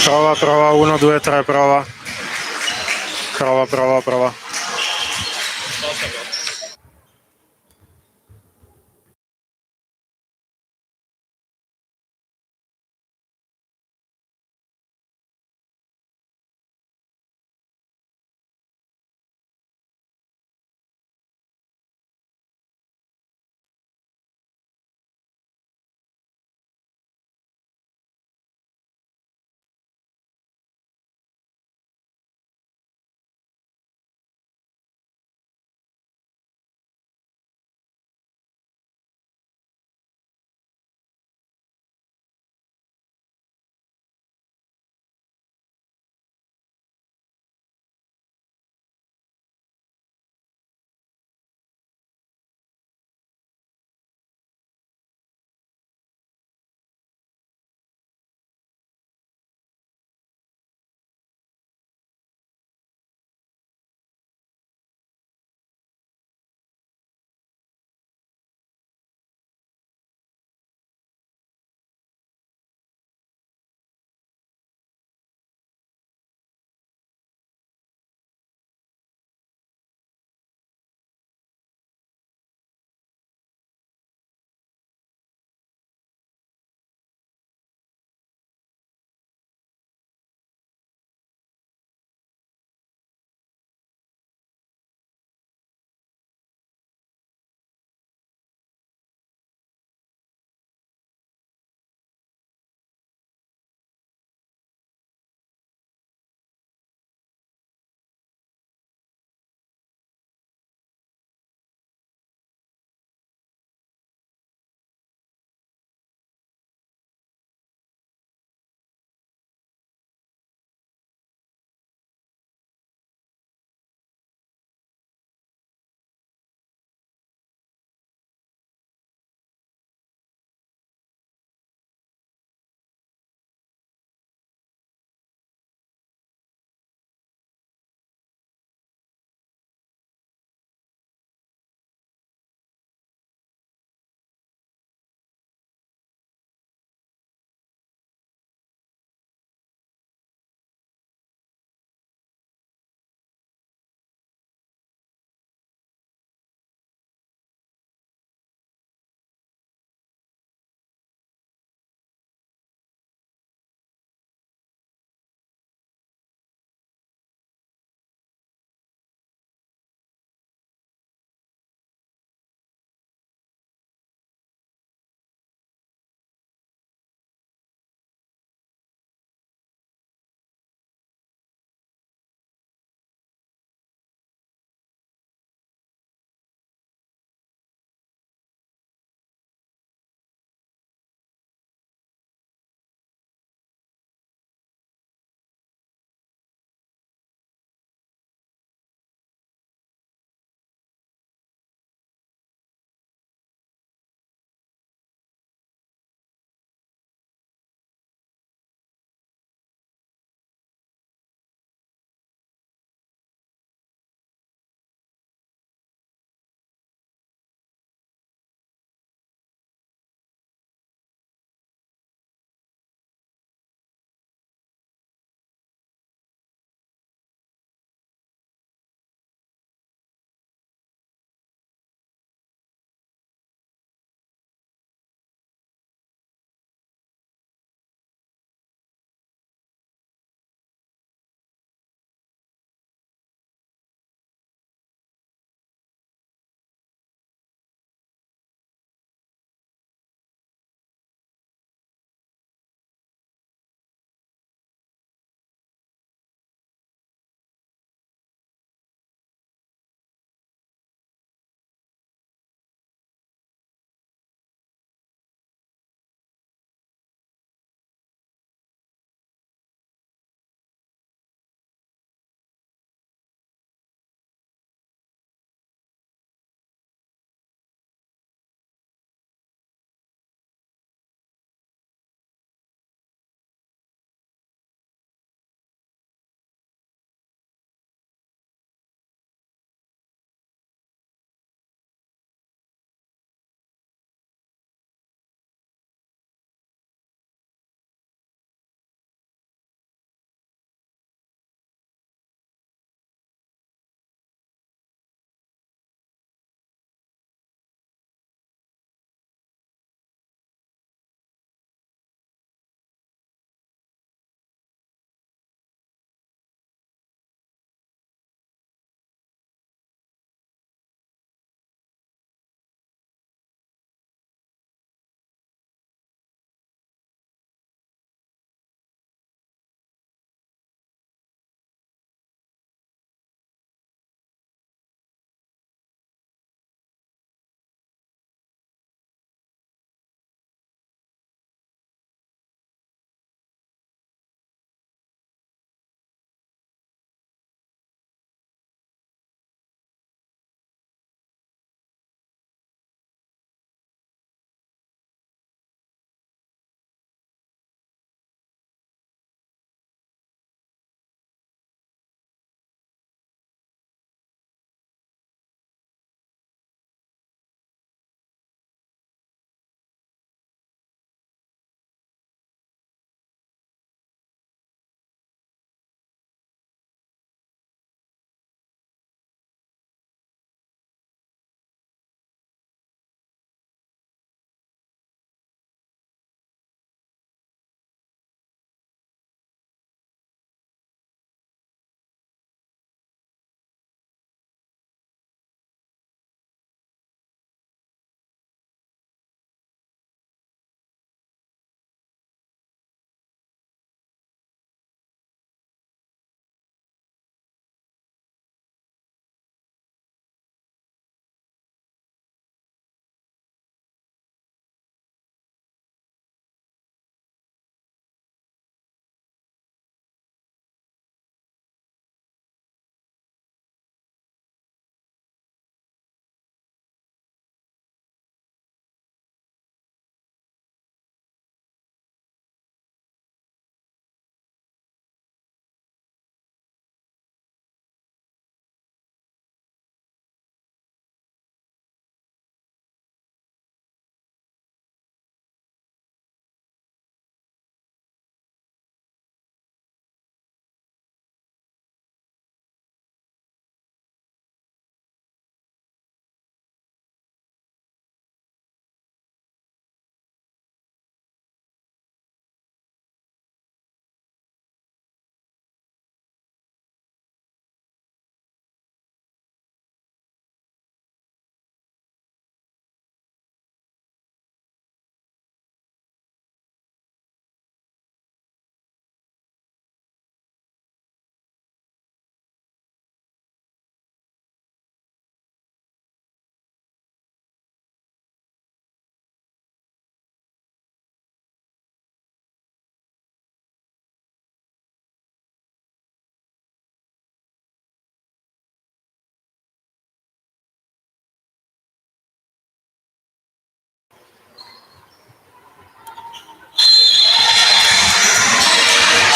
Prova, prova, 1, 2, 3, prova. Prova, prova, prova.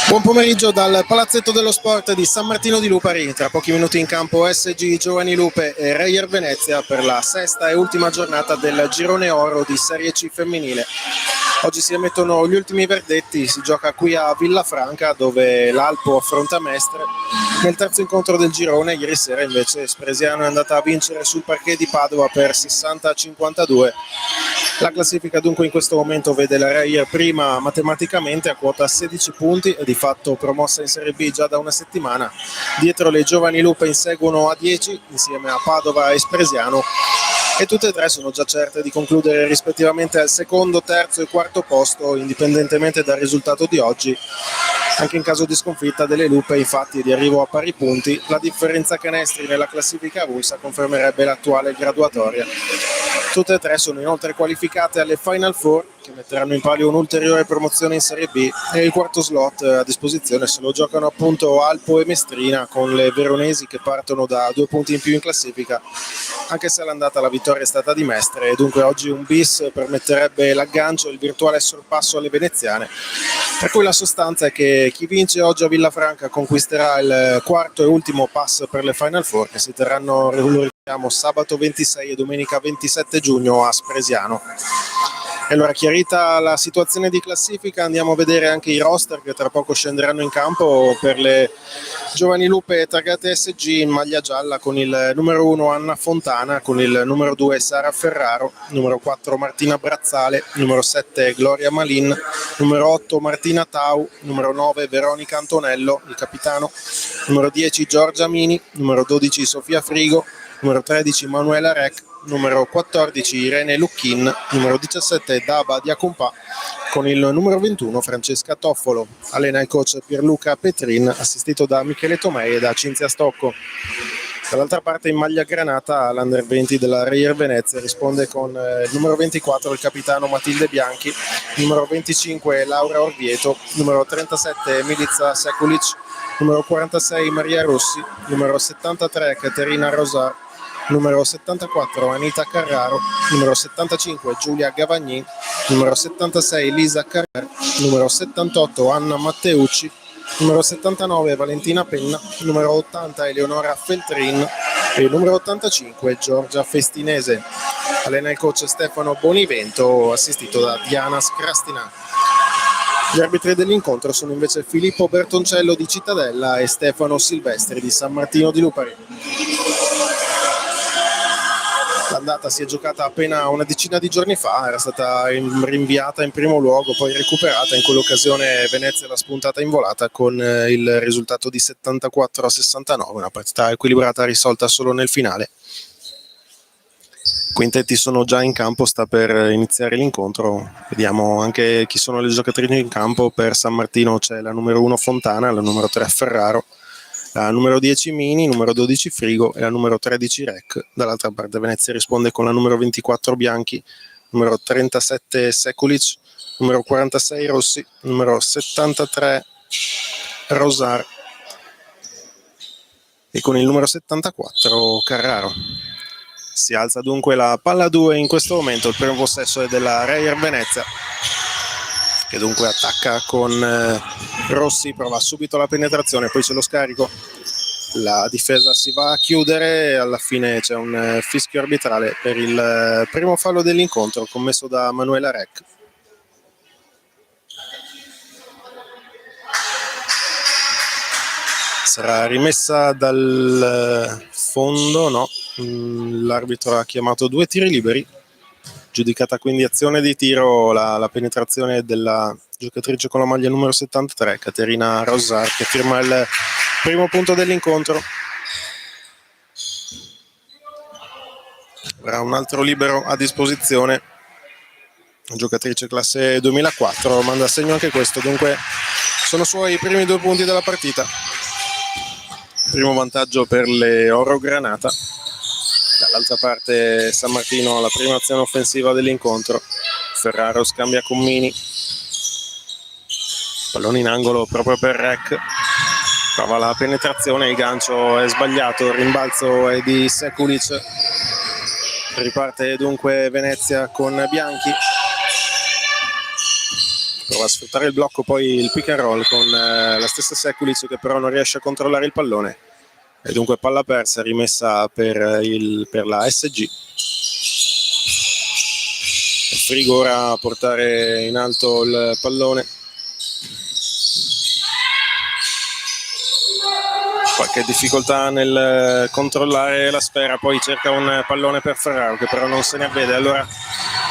Buon pomeriggio dal Palazzetto dello Sport di San Martino di Lupari. Tra pochi minuti in campo SG Giovani Lupe e Reyer Venezia per la sesta e ultima giornata del Girone Oro di Serie C femminile. Oggi si emettono gli ultimi verdetti, si gioca qui a Villafranca dove l'Alpo affronta Mestre. Nel terzo incontro del girone ieri sera invece Spresiano è andata a vincere sul parquet di Padova per 60-52. La classifica dunque in questo momento vede la Reyer prima matematicamente a quota 16 punti e di fatto promossa in Serie B già da una settimana. Dietro le Giovani Lupe inseguono a 10 insieme a Padova e Spresiano e tutte e tre sono già certe di concludere rispettivamente al secondo, terzo e quarto posto indipendentemente dal risultato di oggi. Anche in caso di sconfitta delle Lupe infatti di arrivo a pari punti, la differenza canestri nella classifica russa confermerebbe l'attuale graduatoria. Tutte e tre sono inoltre qualificate alle Final Four che metteranno in palio un'ulteriore promozione in Serie B e il quarto slot a disposizione se lo giocano appunto Alpo e Mestrina con le veronesi che partono da 2 punti in più in classifica, anche se all'andata la vittoria è stata di Mestre e dunque oggi un bis permetterebbe l'aggancio e il virtuale sorpasso alle veneziane, per cui la sostanza è che chi vince oggi a Villafranca conquisterà il quarto e ultimo pass per le Final Four che si terranno sabato 26 e domenica 27 giugno a Spresiano. E allora, chiarita la situazione di classifica, andiamo a vedere anche i roster che tra poco scenderanno in campo per le Giovani Lupe targate SG in maglia gialla con il numero 1 Anna Fontana, con il numero 2 Sara Ferraro, numero 4 Martina Brazzale, numero 7 Gloria Malin, numero 8 Martina Tau, numero 9 Veronica Antonello, il capitano, numero 10 Giorgia Mini, numero 12 Sofia Frigo, numero 13 Manuela Rec, numero 14 Irene Lucchin, numero 17 Daba Diacompa, con il numero 21 Francesca Toffolo. Allena il coach Pierluca Petrin, assistito da Michele Tomei e da Cinzia Stocco. Dall'altra parte in maglia granata l'Under 20 della Reyer Venezia risponde con il numero 24 il capitano Matilde Bianchi, numero 25 Laura Orvieto, numero 37 Milica Sekulic, numero 46 Maria Rossi, numero 73 Caterina Rosar, numero 74 Anita Carraro, numero 75 Giulia Gavagni, numero 76 Lisa Carrer, numero 78 Anna Matteucci, numero 79 Valentina Penna, numero 80 Eleonora Feltrin e numero 85 Giorgia Festinese. Allena il coach Stefano Bonivento, assistito da Diana Scrastina. Gli arbitri dell'incontro sono invece Filippo Bertoncello di Cittadella e Stefano Silvestri di San Martino di Lupari. L'andata si è giocata appena una decina di giorni fa, era stata rinviata in primo luogo, poi recuperata. In quell'occasione Venezia l'ha spuntata in volata con il risultato di 74-69, una partita equilibrata risolta solo nel finale. Quintetti sono già in campo, sta per iniziare l'incontro. Vediamo anche chi sono le giocatrici in campo. Per San Martino c'è la numero 1 Fontana, la numero 3 Ferraro, la numero 10 Mini, numero 12 Frigo e la numero 13 Rec. Dall'altra parte Venezia risponde con la numero 24 Bianchi, numero 37 Sekulic, numero 46 Rossi, numero 73 Rosar e con il numero 74 Carraro. Si alza dunque la palla 2 in questo momento, il primo possesso è della Reyer Venezia, che dunque attacca con Rossi, prova subito la penetrazione, poi c'è lo scarico, la difesa si va a chiudere e alla fine c'è un fischio arbitrale per il primo fallo dell'incontro commesso da Manuela Rec. Sarà rimessa dal fondo, no, l'arbitro ha chiamato 2 tiri liberi. Giudicata quindi azione di tiro la penetrazione della giocatrice con la maglia numero 73, Caterina Rosar, che firma il primo punto dell'incontro. Avrà un altro libero a disposizione, giocatrice classe 2004, manda a segno anche questo, dunque sono suoi i primi 2 punti della partita. Primo vantaggio per le Oro Granata. Dall'altra parte San Martino, la prima azione offensiva dell'incontro. Ferraro scambia con Mini, pallone in angolo proprio per Rec, prova la penetrazione, il gancio è sbagliato, il rimbalzo è di Sekulic. Riparte dunque Venezia con Bianchi, prova a sfruttare il blocco, poi il pick and roll con la stessa Sekulic che però non riesce a controllare il pallone e dunque palla persa, rimessa per la SG. Frigo ora a portare in alto il pallone, qualche difficoltà nel controllare la sfera, poi cerca un pallone per Ferraro che però non se ne avvede, allora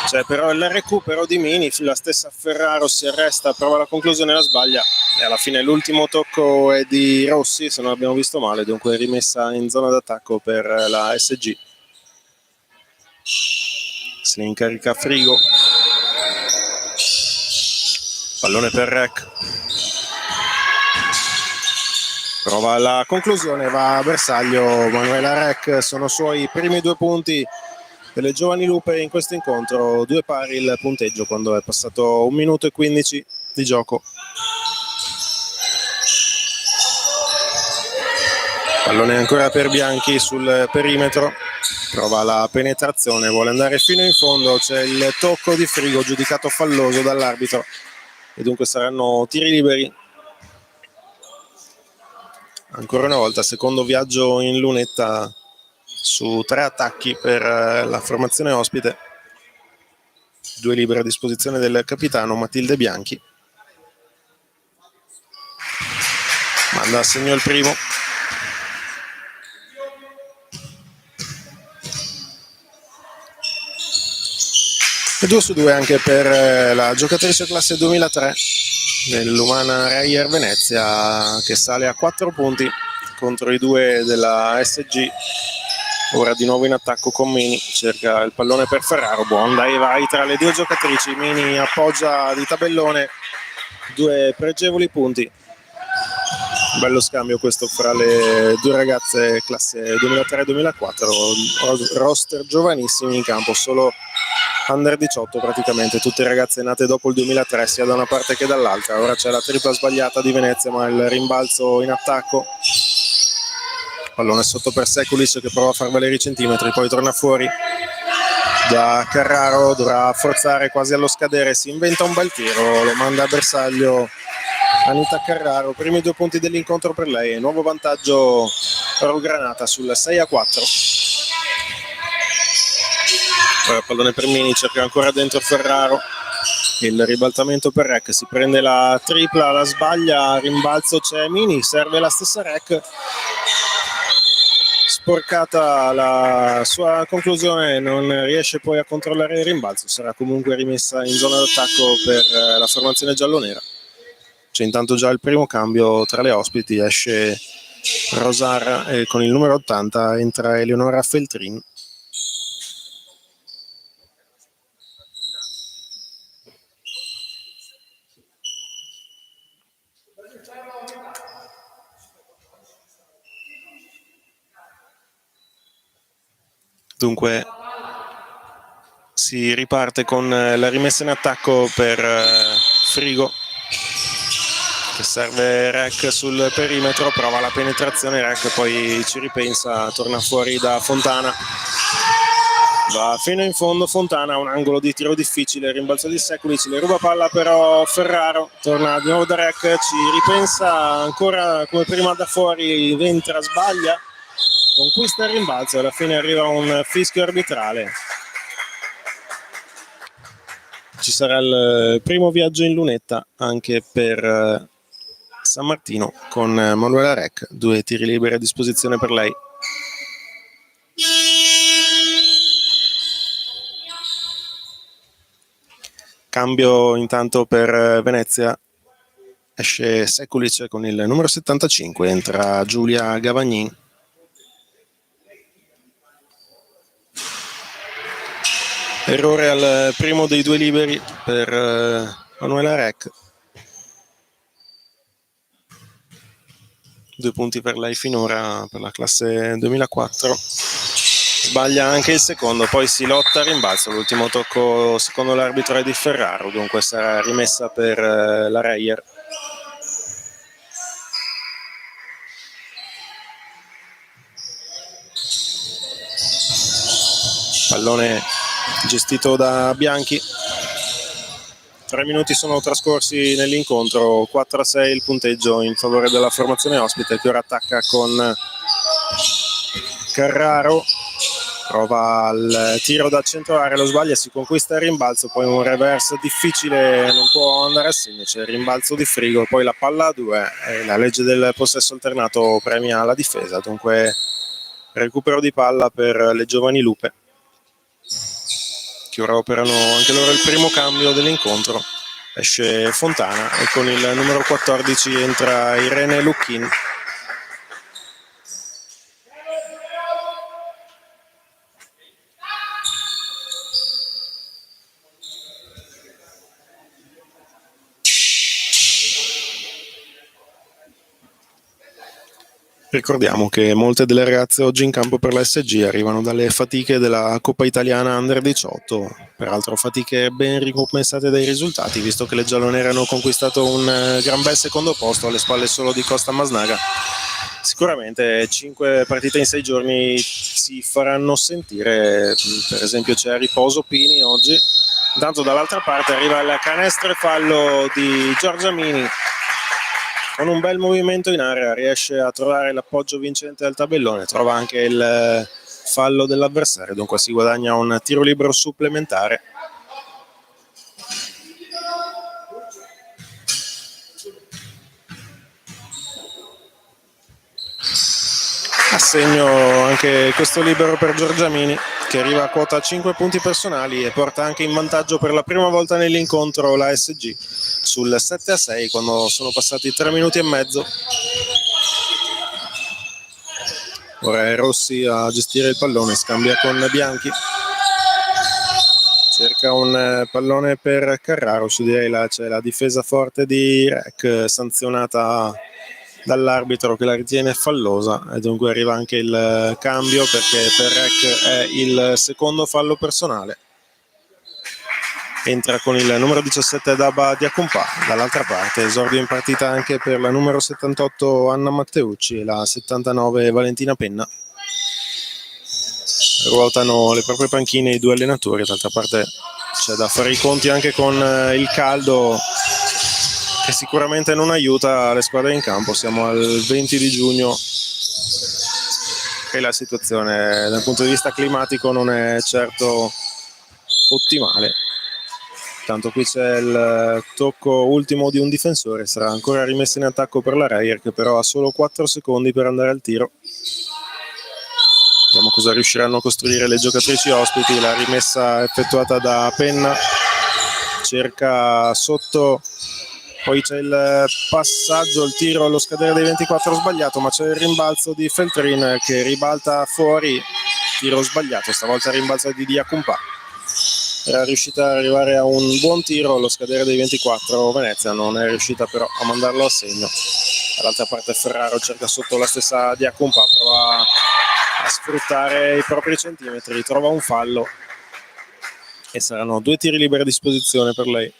c'è però il recupero di Mini, la stessa Ferraro si arresta, prova la conclusione, la sbaglia e alla fine l'ultimo tocco è di Rossi, se non abbiamo visto male, dunque rimessa in zona d'attacco per la SG. Se ne incarica Frigo, pallone per Rec, prova la conclusione, va a bersaglio Manuela Rec, sono suoi primi 2 punti delle Giovani Lupe in questo incontro, 2 pari il punteggio quando è passato 1 minuto e 15 di gioco. Pallone ancora per Bianchi sul perimetro, prova la penetrazione, vuole andare fino in fondo, c'è il tocco di Frigo giudicato falloso dall'arbitro e dunque saranno tiri liberi. Ancora una volta secondo viaggio in lunetta su 3 attacchi per la formazione ospite, 2 liberi a disposizione del capitano Matilde Bianchi. Manda a segno il primo. E 2 su 2 anche per la giocatrice classe 2003 dell'Umana Reyer Venezia, che sale a 4 punti contro i 2 della SG. Ora di nuovo in attacco con Mini, cerca il pallone per Ferraro, buon dai vai tra le 2 giocatrici, Mini appoggia di tabellone, 2 pregevoli punti. Bello scambio questo fra le 2 ragazze classe 2003-2004, roster giovanissimi in campo, solo under 18 praticamente, tutte ragazze nate dopo il 2003 sia da una parte che dall'altra. Ora c'è la tripla sbagliata di Venezia, ma il rimbalzo in attacco, pallone sotto per Sekulic che prova a far valere i centimetri, poi torna fuori da Carraro, dovrà forzare quasi allo scadere, si inventa un bel tiro, lo manda a bersaglio Anita Carraro, primi 2 punti dell'incontro per lei, nuovo vantaggio Rogranata sul 6-4. Pallone per Mini, cerca ancora dentro Ferraro, il ribaltamento per Rec, si prende la tripla, la sbaglia, rimbalzo c'è Mini, serve la stessa Rec, sporcata la sua conclusione, non riesce poi a controllare il rimbalzo, sarà comunque rimessa in zona d'attacco per la formazione giallonera. C'è intanto già il primo cambio tra le ospiti, esce Rosara e con il numero 80 entra Eleonora Feltrin. Dunque si riparte con la rimessa in attacco per Frigo, che serve Rec sul perimetro, prova la penetrazione, Rec poi ci ripensa, torna fuori da Fontana, va fino in fondo Fontana, un angolo di tiro difficile, rimbalzo di Sekulic, le ruba palla però Ferraro, torna di nuovo da Rec, ci ripensa ancora come prima da fuori, entra, sbaglia, conquista il rimbalzo e alla fine arriva un fischio arbitrale. Ci sarà il primo viaggio in lunetta anche per San Martino con Manuela Rec, 2 tiri liberi a disposizione per lei. Cambio intanto per Venezia, esce Sekulic con il numero 75, entra Giulia Gavagnin. Errore al primo dei 2 liberi per Manuela Rec. 2 punti per lei finora per la classe 2004. Sbaglia anche il secondo, poi si lotta a rimbalzo. L'ultimo tocco secondo l'arbitro è di Ferraro, dunque sarà rimessa per la Reyer. Pallone gestito da Bianchi, 3 minuti sono trascorsi nell'incontro, 4-6 il punteggio in favore della formazione ospite, che ora attacca con Carraro, prova il tiro da centro area, lo sbaglia, si conquista il rimbalzo, poi un reverse difficile, non può andare a segno, c'è il rimbalzo di Frigo, poi la palla a 2 e la legge del possesso alternato premia la difesa, dunque recupero di palla per le giovani Lupe, che ora operano anche loro il primo cambio dell'incontro. Esce Fontana e con il numero 14 entra Irene Lucchin. Ricordiamo che molte delle ragazze oggi in campo per la SG arrivano dalle fatiche della Coppa Italiana Under 18, peraltro fatiche ben ricompensate dai risultati, visto che le giallonere hanno conquistato un gran bel secondo posto alle spalle solo di Costa Masnaga. Sicuramente 5 partite in 6 giorni si faranno sentire, per esempio c'è a riposo Pini oggi, intanto dall'altra parte arriva il canestro e fallo di Giorgia Mini. Con un bel movimento in area riesce a trovare l'appoggio vincente del tabellone, trova anche il fallo dell'avversario, dunque si guadagna un tiro libero supplementare. Assegno anche questo libero per Giorgiamini, che arriva a quota 5 punti personali e porta anche in vantaggio per la prima volta nell'incontro la SG sul 7-6 quando sono passati 3 minuti e mezzo. Ora è Rossi a gestire il pallone, scambia con Bianchi, cerca un pallone per Carraro, su di lei c'è la difesa forte di Rec, sanzionata dall'arbitro che la ritiene fallosa, e dunque arriva anche il cambio perché per Rec è il secondo fallo personale. Entra con il numero 17 Daba Diacompà, dall'altra parte esordio in partita anche per la numero 78 Anna Matteucci e la 79 Valentina Penna. Ruotano le proprie panchine i due allenatori, d'altra parte c'è da fare i conti anche con il caldo che sicuramente non aiuta le squadre in campo. Siamo al 20 di giugno e la situazione dal punto di vista climatico non è certo ottimale. Tanto qui c'è il tocco ultimo di un difensore, sarà ancora rimessa in attacco per la Reyer, che però ha solo 4 secondi per andare al tiro. Vediamo cosa riusciranno a costruire le giocatrici ospiti. La rimessa effettuata da Penna, cerca sotto, poi c'è il passaggio, il tiro allo scadere dei 24 sbagliato, ma c'è il rimbalzo di Feltrin che ribalta fuori, tiro sbagliato, stavolta il rimbalzo di Diacompà. Era riuscita ad arrivare a un buon tiro allo scadere dei 24, Venezia non è riuscita però a mandarlo a segno. Dall'altra parte Ferraro cerca sotto la stessa Diacompà, prova a sfruttare i propri centimetri, trova un fallo e saranno 2 tiri liberi a disposizione per lei.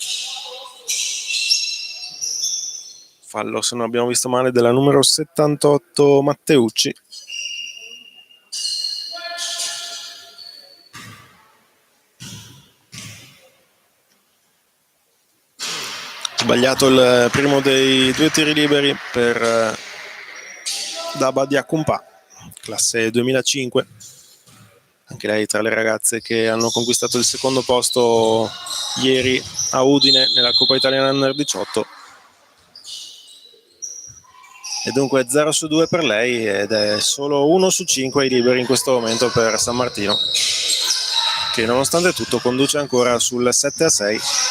Fallo, se non abbiamo visto male, della numero 78 Matteucci. Sbagliato il primo dei 2 tiri liberi per Daba Diacompà, classe 2005, anche lei tra le ragazze che hanno conquistato il secondo posto ieri a Udine nella Coppa Italiana Under 18. E dunque 0 su 2 per lei ed è solo 1 su 5 ai liberi in questo momento per San Martino, che nonostante tutto conduce ancora sul 7-6.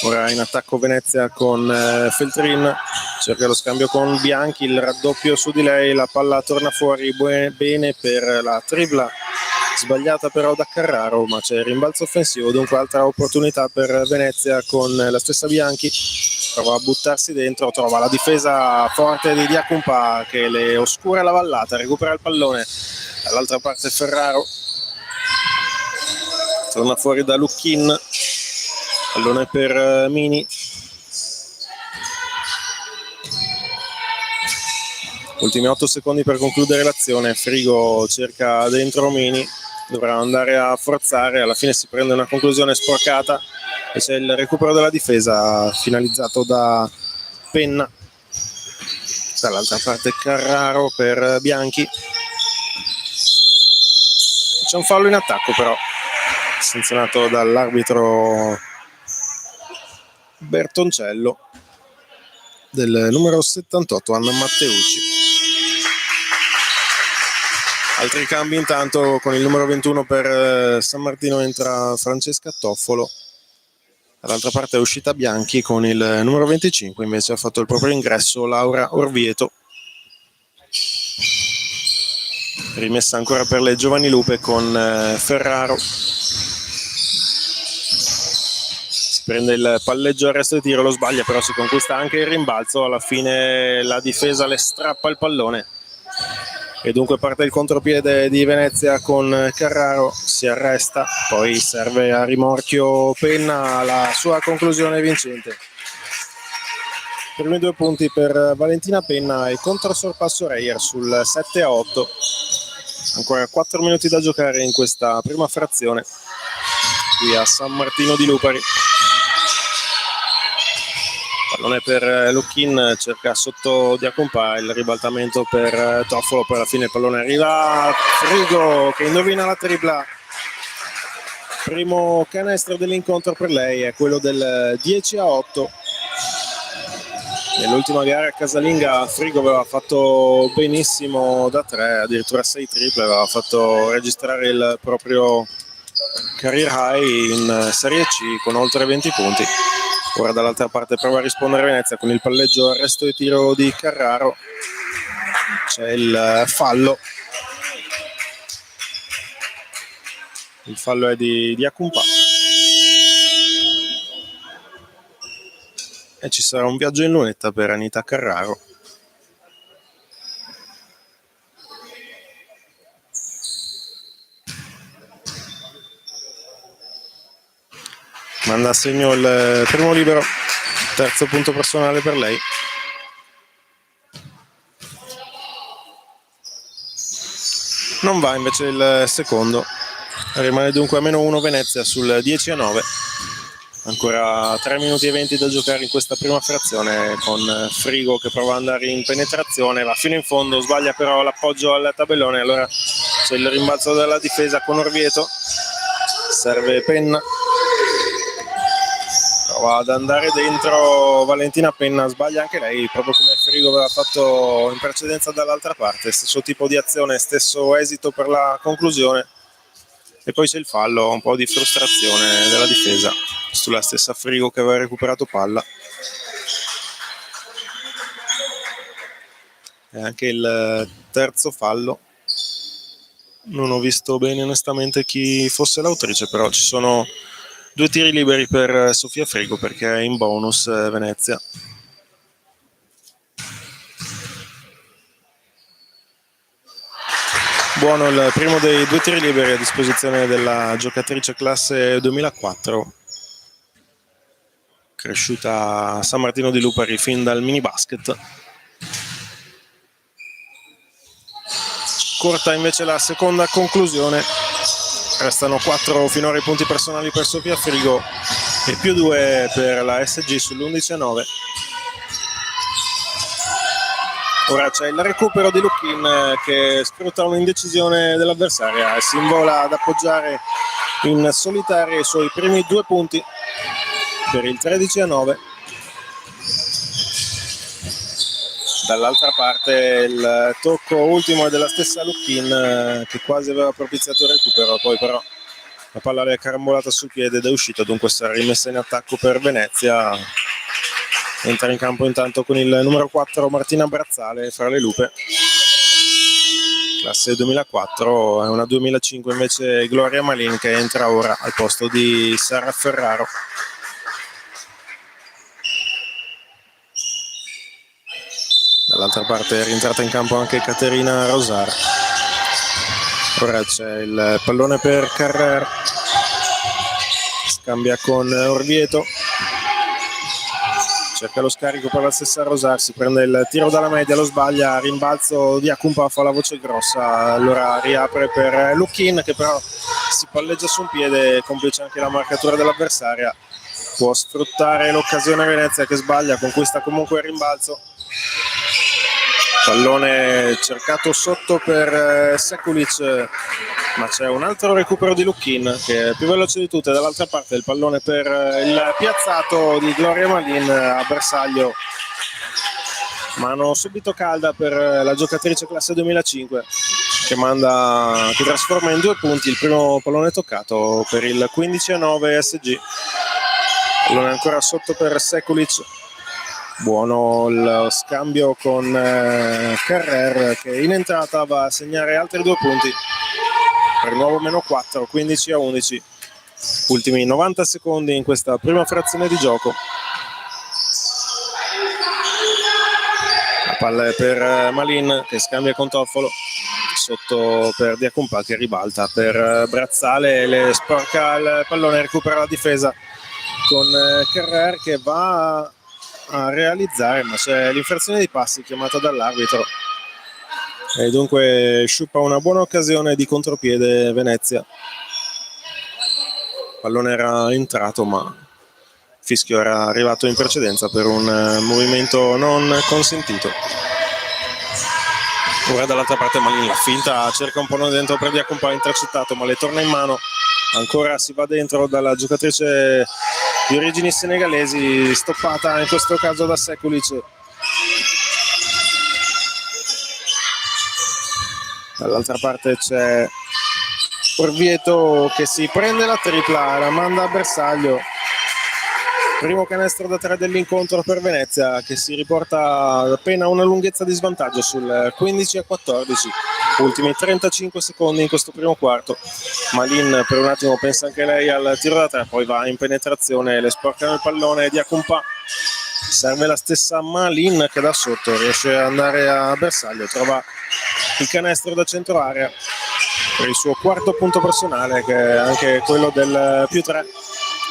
Ora in attacco Venezia con Feltrin, cerca lo scambio con Bianchi, il raddoppio su di lei, la palla torna fuori bene per la tripla, sbagliata però da Carraro, ma c'è il rimbalzo offensivo, dunque altra opportunità per Venezia con la stessa Bianchi, prova a buttarsi dentro, trova la difesa forte di Diacompà che le oscura la vallata, recupera il pallone, dall'altra parte Ferraro, torna fuori da Lucchin, pallone per Mini, ultimi 8 secondi per concludere l'azione. Frigo cerca dentro Mini, dovrà andare a forzare, alla fine si prende una conclusione sporcata e c'è il recupero della difesa finalizzato da Penna. Dall'altra parte Carraro per Bianchi, c'è un fallo in attacco però sanzionato dall'arbitro Bertoncello del numero 78 Anna Matteucci. Altri cambi intanto, con il numero 21 per San Martino entra Francesca Toffolo, dall'altra parte è uscita Bianchi, con il numero 25 invece ha fatto il proprio ingresso Laura Orvieto. Rimessa ancora per le Giovani Lupe con Ferraro. Si prende il palleggio al resto di tiro, lo sbaglia, però si conquista anche il rimbalzo. Alla fine la difesa le strappa il pallone e dunque parte il contropiede di Venezia con Carraro, si arresta, poi serve a rimorchio Penna, la sua conclusione vincente. Primi 2 punti per Valentina Penna e controsorpasso Reyer sul 7-8. Ancora 4 minuti da giocare in questa prima frazione qui a San Martino di Lupari. Pallone per Lucchin, cerca sotto Diacompa, il ribaltamento per Toffolo, poi alla fine il pallone arriva a Frigo che indovina la tripla. Primo canestro dell'incontro per lei è quello del 10-8. Nell'ultima gara casalinga Frigo aveva fatto benissimo da 3, addirittura 6 triple, aveva fatto registrare il proprio career high in Serie C con oltre 20 punti. Ora dall'altra parte prova a rispondere Venezia con il palleggio arresto di tiro di Carraro. C'è il fallo. Il fallo è di Diacumpa. E ci sarà un viaggio in lunetta per Anita Carraro. Manda a segno il primo libero, terzo punto personale per lei. Non va invece il secondo, rimane dunque a -1 Venezia sul 10-9. Ancora 3 minuti e 20 da giocare in questa prima frazione, con Frigo che prova ad andare in penetrazione, va fino in fondo, sbaglia però l'appoggio al tabellone, allora c'è il rimbalzo della difesa con Orvieto, serve Penna. Prova ad andare dentro Valentina Penna, sbaglia anche lei, proprio come Frigo aveva fatto in precedenza dall'altra parte. Stesso tipo di azione, stesso esito per la conclusione. E poi c'è il fallo, un po' di frustrazione della difesa sulla stessa Frigo che aveva recuperato palla. E anche il terzo fallo. Non ho visto bene onestamente chi fosse l'autrice, però ci sono 2 tiri liberi per Sofia Frigo perché è in bonus Venezia. Buono il primo dei 2 tiri liberi a disposizione della giocatrice classe 2004, cresciuta a San Martino di Lupari fin dal mini basket. Corta invece la seconda conclusione. Restano 4 finora i punti personali per Sofia Frigo e più 2 per la SG sull'11-9. Ora c'è il recupero di Lucchin che sfrutta un'indecisione dell'avversaria e si invola ad appoggiare in solitaria i suoi primi 2 punti per il 13-9. Dall'altra parte il tocco ultimo è della stessa Lucchin che quasi aveva propiziato il recupero, poi però la palla le è carambolata sul piede ed è uscita, dunque sarà rimessa in attacco per Venezia. Entra in campo intanto con il numero 4 Martina Brazzale fra le Lupe, classe 2004, è una 2005 invece Gloria Malin che entra ora al posto di Sara Ferraro. Dall'altra parte è rientrata in campo anche Caterina Rosar. Ora c'è il pallone per Carrer, scambia con Orvieto, cerca lo scarico per la stessa Rosar, si prende il tiro dalla media, lo sbaglia, rimbalzo di Acumpa, fa la voce grossa, allora riapre per Luchin che però si palleggia su un piede, complice anche la marcatura dell'avversaria, può sfruttare l'occasione Venezia che sbaglia, conquista comunque il rimbalzo. Pallone cercato sotto per Sekulic, ma c'è un altro recupero di Luchin che è più veloce di tutte. Dall'altra parte il pallone per il piazzato di Gloria Malin a bersaglio. Mano subito calda per la giocatrice classe 2005 che trasforma in 2 punti il primo pallone toccato per il 15-9 SG. Pallone ancora sotto per Sekulic. Buono lo scambio con Carrer che in entrata va a segnare altri 2 punti per nuovo -4, 15-11. Ultimi 90 secondi in questa prima frazione di gioco. La palla è per Malin che scambia con Toffolo, sotto per Diacumpa che ribalta per Brazzale, le sporca il pallone, recupera la difesa con Carrer che va a realizzare, ma c'è l'infrazione di passi chiamata dall'arbitro e dunque sciupa una buona occasione di contropiede Venezia. Il pallone era entrato ma il fischio era arrivato in precedenza per un movimento non consentito. Ora dall'altra parte Malin la finta, cerca un pallone dentro per Diacumpa, intercettato ma le torna in mano, ancora si va dentro dalla giocatrice di origini senegalesi, stoppata in questo caso da Sekulic. Dall'altra parte c'è Orvieto che si prende la tripla, la manda a bersaglio. Primo canestro da 3 dell'incontro per Venezia che si riporta appena una lunghezza di svantaggio sul 15-14. Ultimi 35 secondi in questo primo quarto. Malin per un attimo pensa anche lei al tiro da 3, poi va in penetrazione, le sporcano il pallone di Acumpa. Serve la stessa Malin che da sotto riesce ad andare a bersaglio, trova il canestro da centro area per il suo quarto punto personale che è anche quello del +3.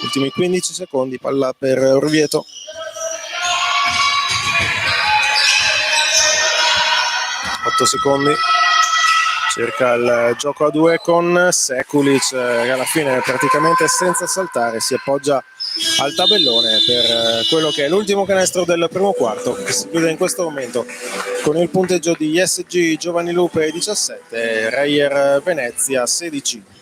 Ultimi 15 secondi, palla per Orvieto. Otto secondi, cerca il gioco a 2 con Sekulic che alla fine praticamente senza saltare si appoggia al tabellone per quello che è l'ultimo canestro del primo quarto, che si chiude in questo momento con il punteggio di SG Giovanni Lupe 17, Reyer Venezia 16.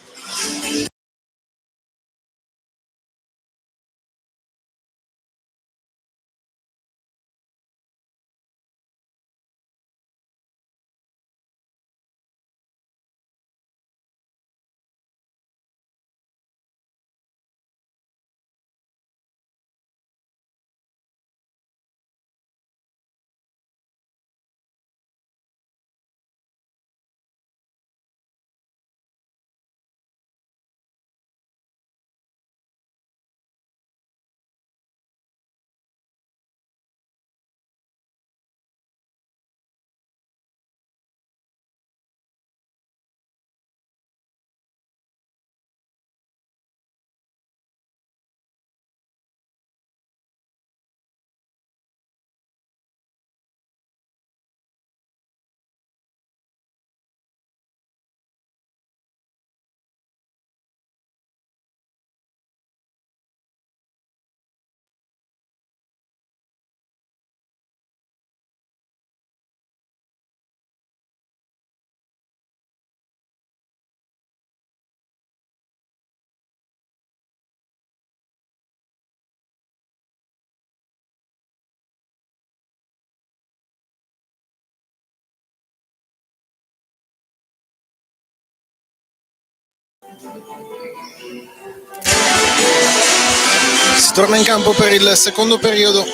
Si torna in campo per il secondo periodo,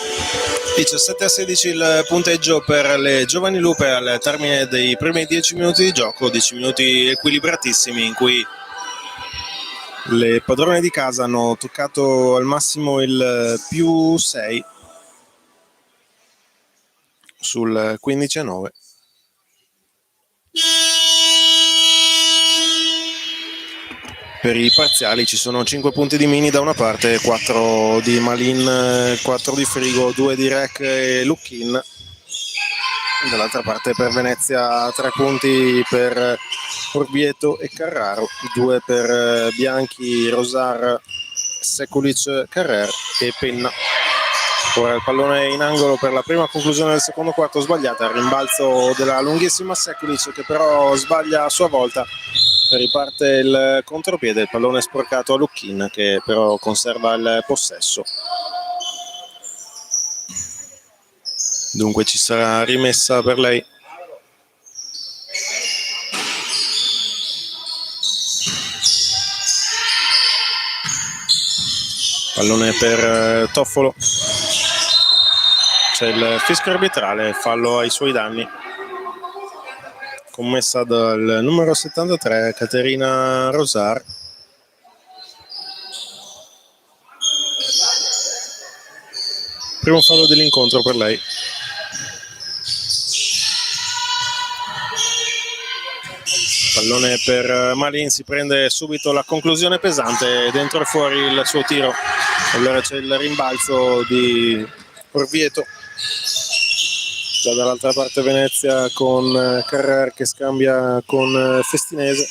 17-16 il punteggio per le Giovani Lupe al termine dei primi 10 minuti di gioco, 10 minuti equilibratissimi in cui le padrone di casa hanno toccato al massimo il +6 sul 15-9. Per i parziali ci sono 5 punti di Mini da una parte, 4 di Malin, 4 di Frigo, 2 di Rec e Luckin. Dall'altra parte per Venezia 3 punti per Orvieto e Carraro, 2 per Bianchi, Rosar, Sekulic, Carrer e Penna. Ora il pallone in angolo per la prima conclusione del secondo quarto sbagliata, il rimbalzo della lunghissima Sekulic che però sbaglia a sua volta, riparte il contropiede, il pallone sporcato a Luckin che però conserva il possesso. Dunque ci sarà rimessa per lei. Pallone per Toffolo. C'è il fischio arbitrale, fallo ai suoi danni. Commessa dal numero 73, Caterina Rosar. Primo fallo dell'incontro per lei. Pallone per Malin, si prende subito la conclusione pesante, dentro e fuori il suo tiro. Allora c'è il rimbalzo di Orvieto. Già dall'altra parte Venezia con Carrer che scambia con Festinese.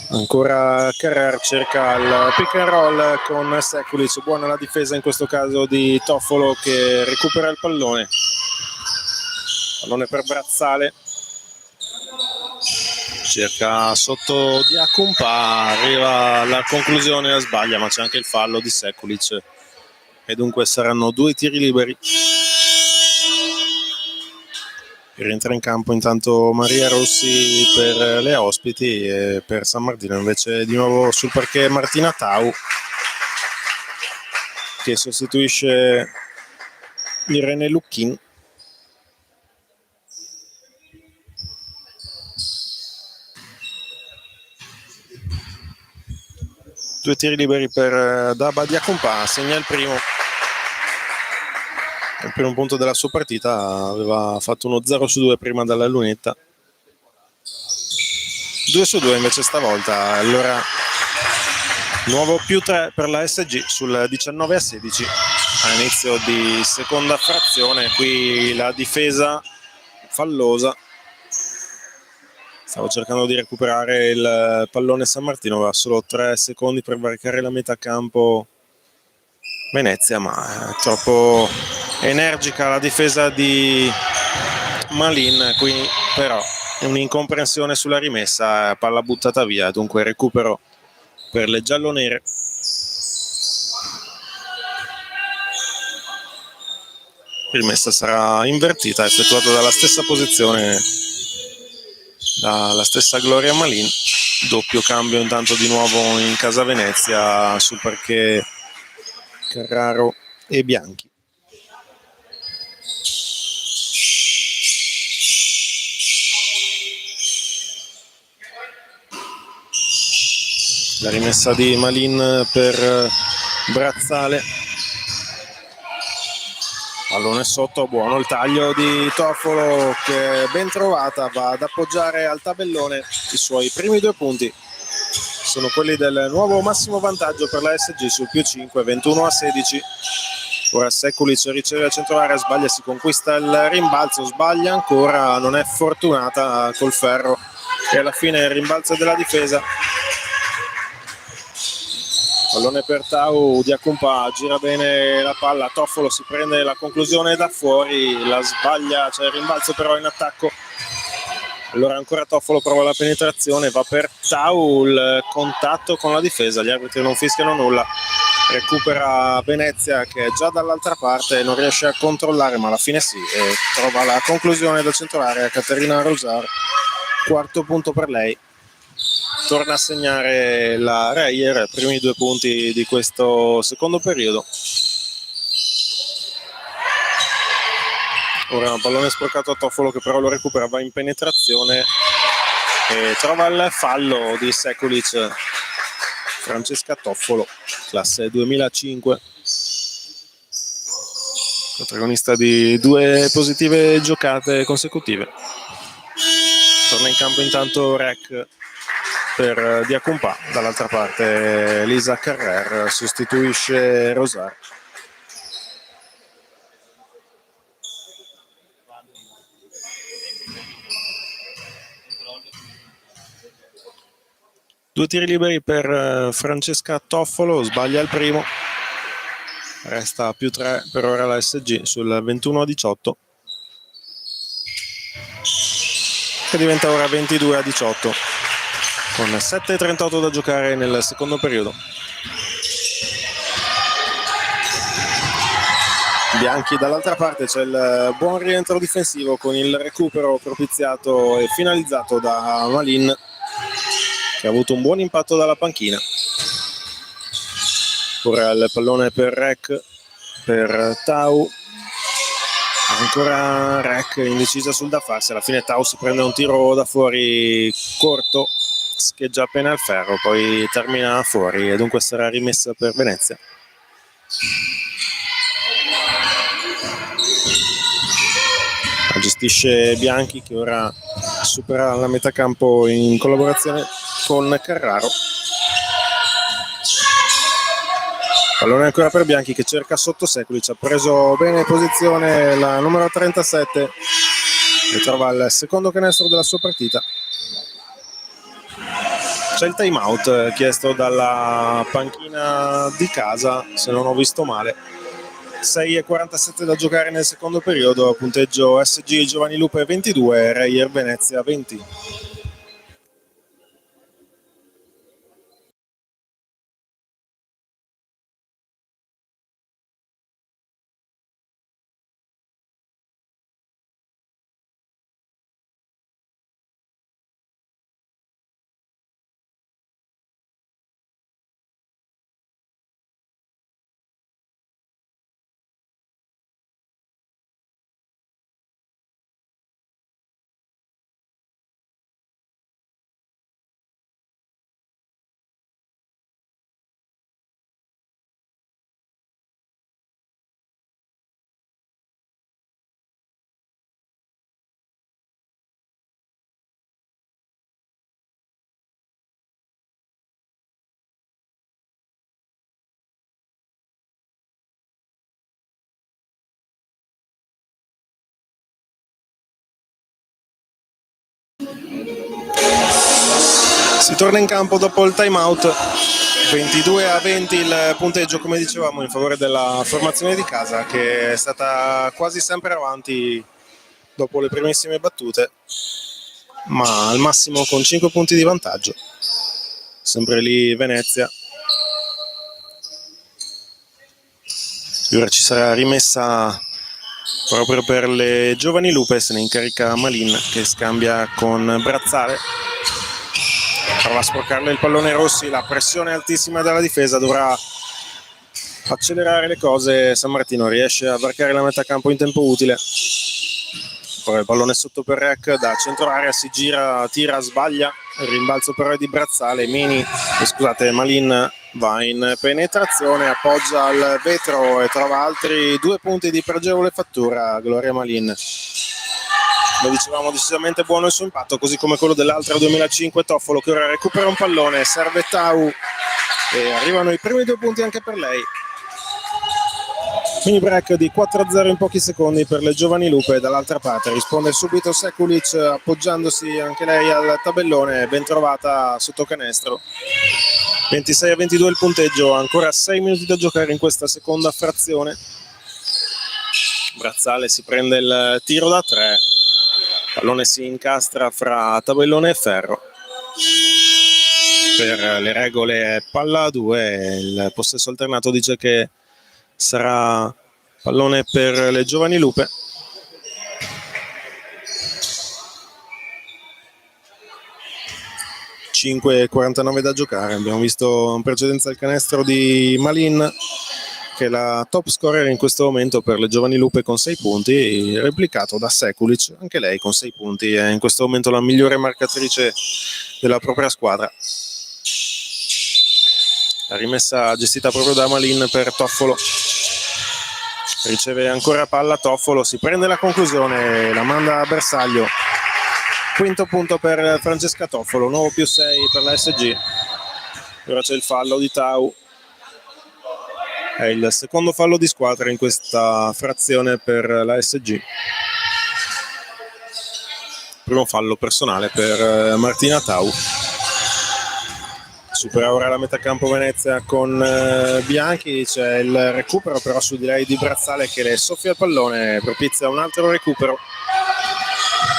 Ancora Carrer cerca il pick and roll con Sekulic, buona la difesa in questo caso di Toffolo che recupera il pallone. Pallone per Brazzale. Cerca sotto Diacumpa, arriva alla conclusione e sbaglia, ma c'è anche il fallo di Sekulic e dunque saranno 2 tiri liberi. Rientra in campo intanto Maria Rossi per le ospiti e per San Martino invece di nuovo sul parquet Martina Tau che sostituisce Irene Luckin. Due tiri liberi per Daba Diacompa, segna il primo punto della sua partita, aveva fatto uno 0-2 prima dalla lunetta, 2-2 invece stavolta. Allora nuovo +3 per la SG sul 19-16 a inizio di seconda frazione. Qui la difesa fallosa, stavo cercando di recuperare il pallone San Martino, aveva solo 3 secondi per varicare la metà campo Venezia, ma è troppo energica la difesa di Malin. Qui però è un'incomprensione sulla rimessa, palla buttata via, dunque recupero per le giallonere. Rimessa sarà invertita, effettuata dalla stessa posizione dalla stessa Gloria Malin. Doppio cambio intanto di nuovo in casa Venezia sul parquet Carraro e Bianchi. La rimessa di Malin per Brazzale. Pallone sotto, buono il taglio di Toffolo che ben trovata va ad appoggiare al tabellone. I suoi primi 2 punti sono quelli del nuovo massimo vantaggio per la SG sul +5, 21-16. Ora Sekulic riceve a centro area, sbaglia, si conquista il rimbalzo, sbaglia ancora, non è fortunata col ferro e alla fine il rimbalzo della difesa. Pallone per Tau, Diacumpa gira bene la palla, Toffolo si prende la conclusione da fuori, la sbaglia, c'è il rimbalzo però in attacco. Allora ancora Toffolo prova la penetrazione, va per Tau, il contatto con la difesa, gli arbitri non fischiano nulla. Recupera Venezia che è già dall'altra parte, non riesce a controllare ma alla fine sì, e trova la conclusione del centro area Caterina Rosar, quarto punto per lei. Torna a segnare la Reyer, primi 2 punti di questo secondo periodo. Ora un pallone sporcato a Toffolo che però lo recupera, va in penetrazione e trova il fallo di Sekulic. Francesca Toffolo, classe 2005, protagonista di 2 positive giocate consecutive. Torna in campo intanto Rec per Diacompà. Dall'altra parte Lisa Carrer sostituisce Rosar. Due tiri liberi per Francesca Toffolo, sbaglia il primo, resta più 3 per ora la SG sul 21-18, che diventa ora 22-18 con 7:38 da giocare nel secondo periodo. Bianchi dall'altra parte, c'è il buon rientro difensivo con il recupero propiziato e finalizzato da Malin, che ha avuto un buon impatto dalla panchina. Ora il pallone per Rec, per Tau, ancora Rec indecisa sul da farsi. Alla fine Tau si prende un tiro da fuori corto, scheggia appena il ferro, poi termina fuori e dunque sarà rimessa per Venezia. La gestisce Bianchi, che ora supera la metà campo in collaborazione con Carraro. Pallone ancora per Bianchi, che cerca sotto Sekulic, ha preso bene posizione la numero 37 e trova il secondo canestro della sua partita. C'è il time out chiesto dalla panchina di casa, se non ho visto male. 6:47 da giocare nel secondo periodo, punteggio SG Giovanni Lupe 22, Reyer Venezia 20. Si torna in campo dopo il time out, 22-20 il punteggio, come dicevamo, in favore della formazione di casa, che è stata quasi sempre avanti dopo le primissime battute, ma al massimo con 5 punti di vantaggio. Sempre lì Venezia. Ora ci sarà rimessa proprio per le Giovani Lupe, se ne incarica Malin, che scambia con Brazzale. Prova a sporcarle il pallone Rossi, la pressione altissima dalla difesa, dovrà accelerare le cose. San Martino riesce a varcare la metà campo in tempo utile. Poi il pallone sotto per Rec, da centro area si gira, tira, sbaglia. Il rimbalzo però è di Brazzale. Malin va in penetrazione, appoggia al vetro e trova altri 2 punti di pregevole fattura. Gloria Malin, come dicevamo, decisamente buono il suo impatto, così come quello dell'altra 2005 Toffolo, che ora recupera un pallone, serve Tau e arrivano i primi 2 punti anche per lei. Mini break di 4-0 in pochi secondi per le Giovani Lupe. Dall'altra parte risponde subito Sekulic, appoggiandosi anche lei al tabellone, ben trovata sotto canestro. 26-22 il punteggio, ancora 6 minuti da giocare in questa seconda frazione. Brazzale si prende il tiro da 3, pallone si incastra fra tabellone e ferro. Per le regole palla a 2, il possesso alternato dice che sarà pallone per le Giovani Lupe. (5:49 da giocare). Abbiamo visto in precedenza il canestro di Malin, che è la top scorer in questo momento per le Giovani Lupe con 6 punti, replicato da Sekulic, anche lei con 6 punti, è in questo momento la migliore marcatrice della propria squadra. La rimessa gestita proprio da Malin per Toffolo. Riceve ancora palla Toffolo, si prende la conclusione, la manda a bersaglio Quinto punto per Francesca Toffolo, nuovo +6 per la SG. Ora c'è il fallo di Tau. È il secondo fallo di squadra in questa frazione per la SG. Primo fallo personale per Martina Tau. Supera ora la metà campo Venezia con Bianchi, c'è il recupero però su di lei di Brazzale che le soffia il pallone, propizia un altro recupero.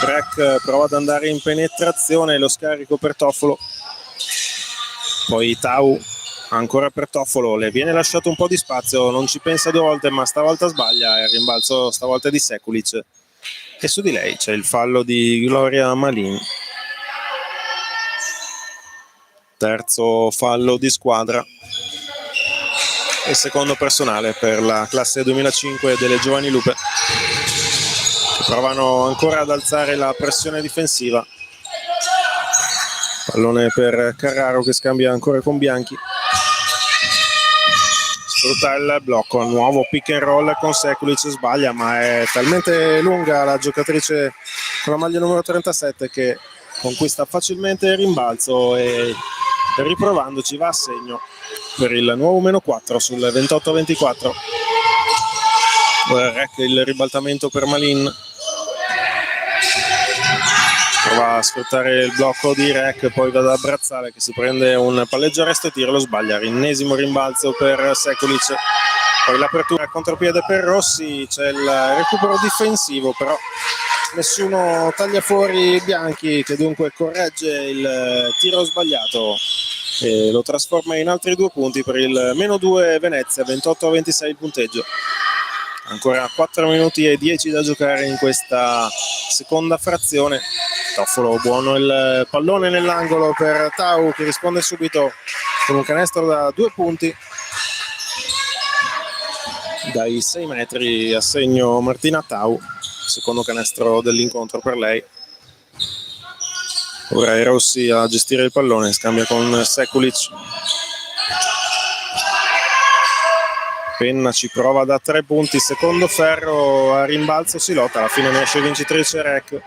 Breck prova ad andare in penetrazione, lo scarico per Toffolo, poi Tau ancora per Toffolo, le viene lasciato un po' di spazio, non ci pensa due volte ma stavolta sbaglia, il rimbalzo stavolta di Sekulic e su di lei c'è il fallo di Gloria Malin. Terzo fallo di squadra e secondo personale per la classe 2005 delle Giovani Lupe, che provano ancora ad alzare la pressione difensiva. Pallone per Carraro che scambia ancora con Bianchi, sfrutta il blocco, nuovo pick and roll con Sekulic, sbaglia ma è talmente lunga la giocatrice con la maglia numero 37 che conquista facilmente il rimbalzo e riprovandoci va a segno per il nuovo -4 sul 28-24. Il ribaltamento per Malin, prova a sfruttare il blocco di Rec, poi va da Brazzale che si prende un palleggio arresto e tiro, lo sbaglia, ennesimo rimbalzo per Sekulic, poi l'apertura a contropiede per Rossi, c'è il recupero difensivo però nessuno taglia fuori Bianchi che dunque corregge il tiro sbagliato e lo trasforma in altri 2 punti per il -2 Venezia, 28-26 il punteggio. Ancora 4 minuti e 10 da giocare in questa seconda frazione. Toffolo, buono il pallone nell'angolo per Tau che risponde subito con un canestro da 2 punti dai 6 metri, a segno Martina Tau, secondo canestro dell'incontro per lei. Ora è Rossi a gestire il pallone, scambia con Sekulic. Penna ci prova da 3 punti, secondo ferro, a rimbalzo si lotta, alla fine ne esce vincitrice Rec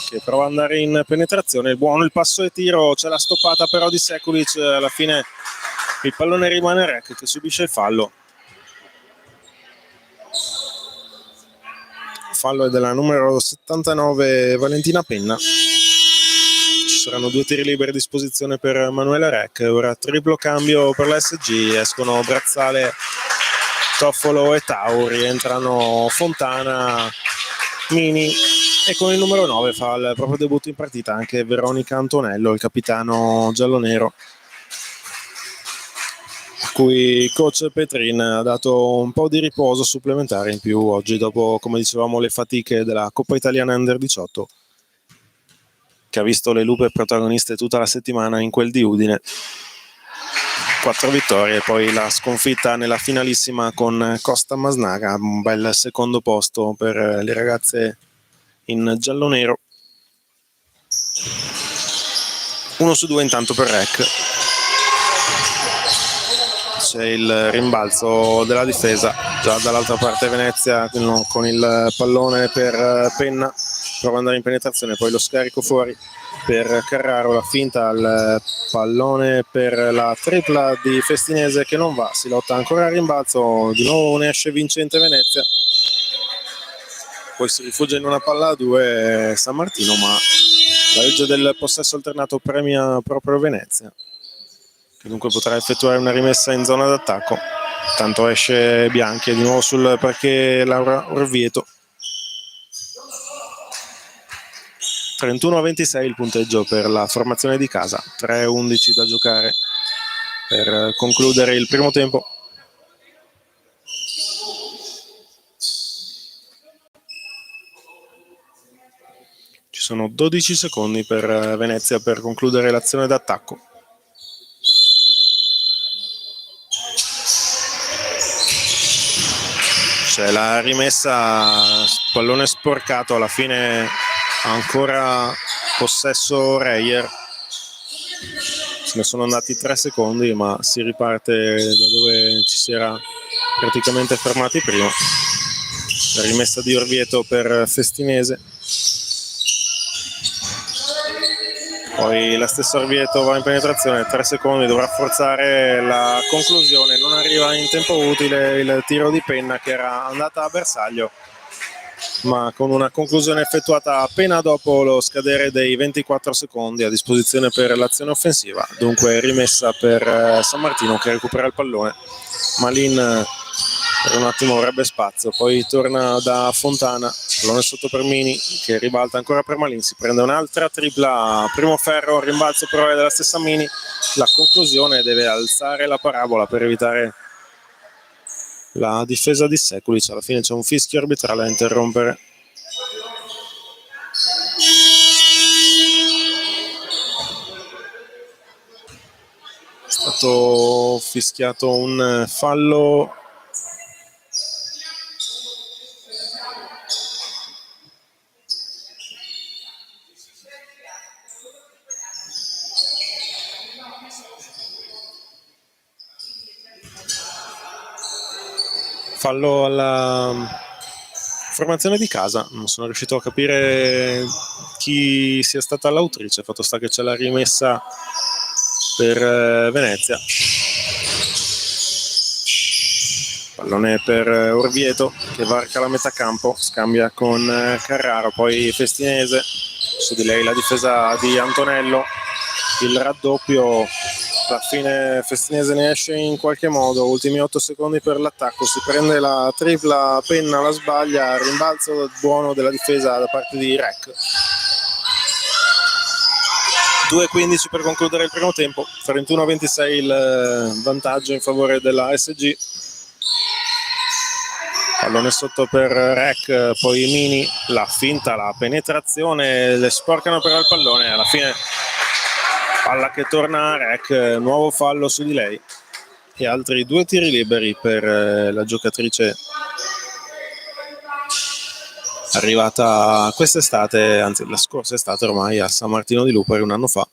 che prova ad andare in penetrazione, buono il passo e tiro, c'è la stoppata però di Sekulic, alla fine il pallone rimane Rec che subisce il fallo. Fallo è della numero 79 Valentina Penna. Ci saranno 2 tiri liberi a disposizione per Manuela Rec. Ora triplo cambio per la SG, escono Brazzale, Toffolo e Tau, rientrano Fontana, Mini e con il numero 9 fa il proprio debutto in partita anche Veronica Antonello, il capitano giallonero, a cui coach Petrin ha dato un po' di riposo supplementare in più oggi dopo, come dicevamo, le fatiche della Coppa Italiana Under 18 che ha visto le Lupe protagoniste tutta la settimana in quel di Udine. 4 vittorie e poi la sconfitta nella finalissima con Costa Masnaga, un bel secondo posto per le ragazze in giallonero. 1 su 2 intanto per Rec. C'è il rimbalzo della difesa già dall'altra parte Venezia con il pallone per Penna, prova ad andare in penetrazione, poi lo scarico fuori per Carraro, la finta al pallone per la tripla di Festinese che non va, si lotta ancora al rimbalzo, di nuovo ne esce vincente Venezia, poi si rifugia in una palla a 2 San Martino, ma la legge del possesso alternato premia proprio Venezia, che dunque potrà effettuare una rimessa in zona d'attacco. Tanto esce Bianchi di nuovo sul parquet Laura Orvieto. 31-26 il punteggio per la formazione di casa, 3-11 da giocare per concludere il primo tempo. Ci sono 12 secondi per Venezia per concludere l'azione d'attacco. C'è la rimessa, pallone sporcato, alla fine ancora possesso Reyer. Se ne sono andati 3 secondi, ma si riparte da dove ci si era praticamente fermati prima. La rimessa di Orvieto per Festinese. Poi la stessa Orvieto va in penetrazione, 3 secondi, dovrà forzare la conclusione, non arriva in tempo utile il tiro di Penna che era andata a bersaglio, ma con una conclusione effettuata appena dopo lo scadere dei 24 secondi a disposizione per l'azione offensiva. Dunque rimessa per San Martino che recupera il pallone. Malin per un attimo avrebbe spazio, poi torna da Fontana, pallone sotto per Mini che ribalta ancora per Malin, si prende un'altra tripla, primo ferro, rimbalzo però è della stessa Mini, la conclusione deve alzare la parabola per evitare la difesa di Sekulic. Alla fine c'è un fischio arbitrale a interrompere. È stato fischiato un fallo alla formazione di casa. Non sono riuscito a capire chi sia stata l'autrice, fatto sta che c'è la rimessa per Venezia. Pallone per Orvieto che varca la metà campo, scambia con Carraro, poi Festinese, su di lei la difesa di Antonello, il raddoppio. Alla fine Festinese ne esce in qualche modo, ultimi 8 secondi per l'attacco, si prende la tripla, Penna la sbaglia, rimbalzo buono della difesa da parte di Rec. 2:15 per concludere il primo tempo, 31-26 il vantaggio in favore della SG. Pallone sotto per Rec, poi Mini, la finta, la penetrazione, le sporcano però il pallone, alla fine palla che torna a Rec, nuovo fallo su di lei e altri 2 tiri liberi per la giocatrice arrivata quest'estate, anzi la scorsa estate ormai a San Martino di Lupari, un anno fa.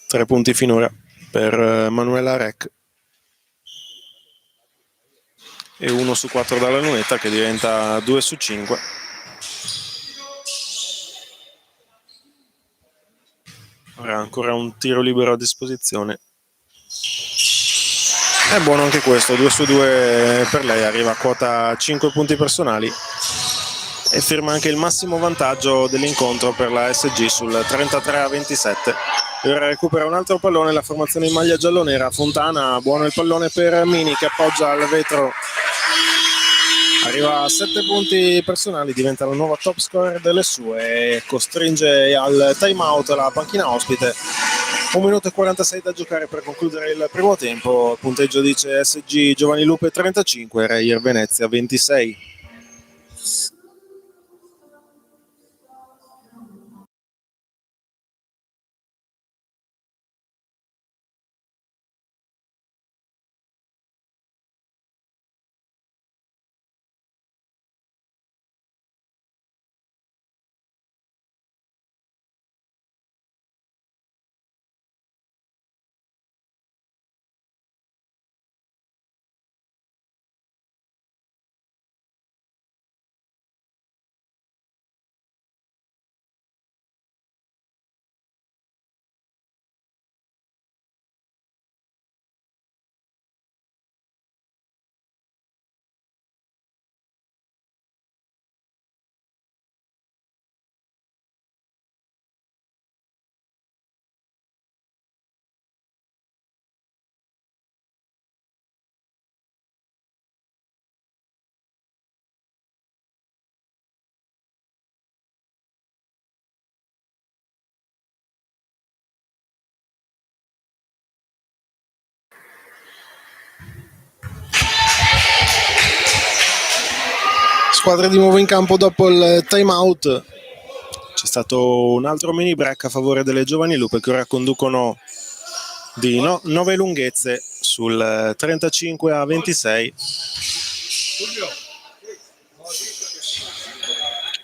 Tre punti finora per Manuela Rec e 1 su 4 dalla lunetta che diventa 2 su 5. Ora ancora un tiro libero a disposizione. È buono anche questo, 2 su 2 per lei, arriva a quota 5 punti personali e firma anche il massimo vantaggio dell'incontro per la SG sul 33-27. Ora recupera un altro pallone la formazione in maglia giallonera. Fontana, buono il pallone per Mini che appoggia al vetro, arriva a 7 punti personali, diventa la nuova top scorer delle sue e costringe al time out la panchina ospite. 1 minuto e 46 da giocare per concludere il primo tempo. Il punteggio dice SG Giovani Lupe 35, Reyer Venezia 26. Squadre di nuovo in campo dopo il time out. C'è stato un altro mini break a favore delle Giovani Lupe che ora conducono di 9 lunghezze sul 35-26.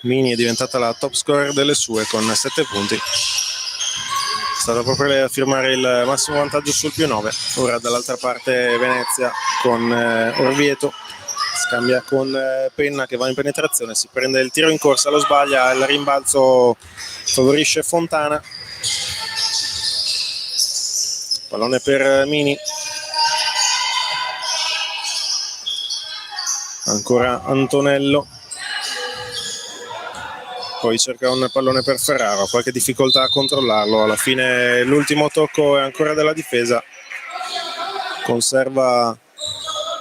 Mini è diventata la top scorer delle sue con 7 punti. stata proprio lei a firmare il massimo vantaggio sul +9. Ora dall'altra parte Venezia con Orvieto, scambia con Penna che va in penetrazione, si prende il tiro in corsa, lo sbaglia, il rimbalzo favorisce Fontana, pallone per Mini, ancora Antonello, poi cerca un pallone per Ferraro, qualche difficoltà a controllarlo, alla fine l'ultimo tocco è ancora della difesa, conserva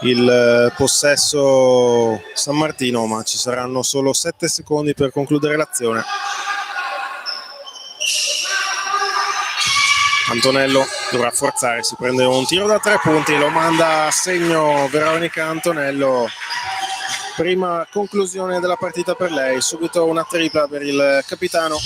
il possesso San Martino, ma ci saranno solo 7 secondi per concludere l'azione. Antonello dovrà forzare, si prende un tiro da 3 punti, lo manda a segno Veronica Antonello. Prima conclusione della partita per lei, subito una tripla per il capitano,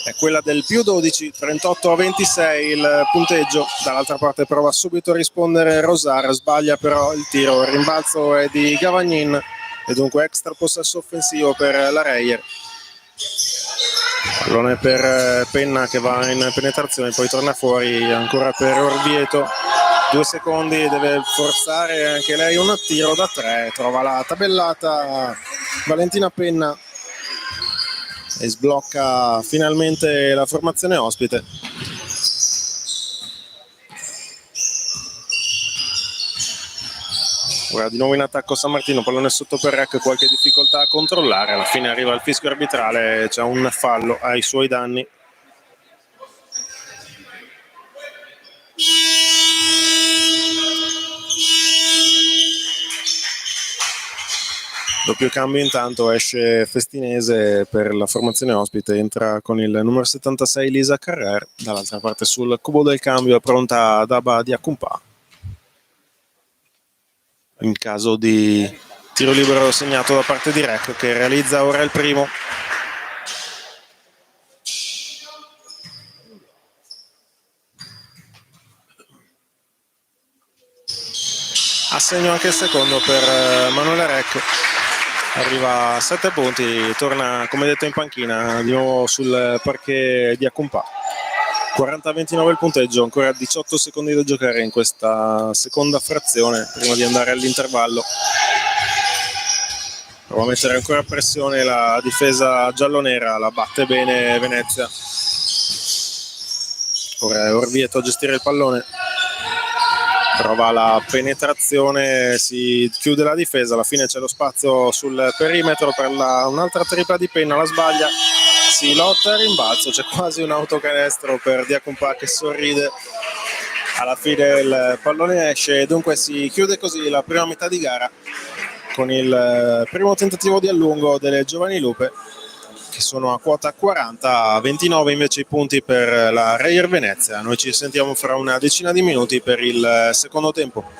è quella del +12, 38-26 il punteggio. Dall'altra parte prova subito a rispondere Rosar, sbaglia però il tiro, il rimbalzo è di Gavagnin e dunque extra possesso offensivo per la Reyer. Pallone per Penna che va in penetrazione, poi torna fuori ancora per Orvieto, 2 secondi, deve forzare anche lei un tiro da 3, trova la tabellata Valentina Penna e sblocca finalmente la formazione ospite. Ora di nuovo in attacco San Martino, pallone sotto per Rec, qualche difficoltà a controllare, alla fine arriva il fischio arbitrale, c'è un fallo ai suoi danni. Doppio cambio, intanto esce Festinese per la formazione ospite, entra con il numero 76 Lisa Carrer, dall'altra parte sul cubo del cambio è pronta Daba Diakumpa. In caso di tiro libero segnato da parte di Rec, che realizza ora il primo. Assegno anche il secondo per Manuele Rec, arriva a 7 punti, torna come detto in panchina, di nuovo sul parquet di Acumpa. 40-29 il punteggio, ancora 18 secondi da giocare in questa seconda frazione prima di andare all'intervallo. Prova a mettere ancora pressione la difesa giallonera, la batte bene Venezia. Ora è Orvieto a gestire il pallone, prova la penetrazione, si chiude la difesa, alla fine c'è lo spazio sul perimetro per un'altra tripla di Penna, la sbaglia, si lotta il rimbalzo, c'è quasi un autocanestro per Diakumpa che sorride, alla fine il pallone esce e dunque si chiude così la prima metà di gara con il primo tentativo di allungo delle Giovani Lupe, che sono a quota 40, 29 invece i punti per la Reyer Venezia. Noi ci sentiamo fra una decina di minuti per il secondo tempo.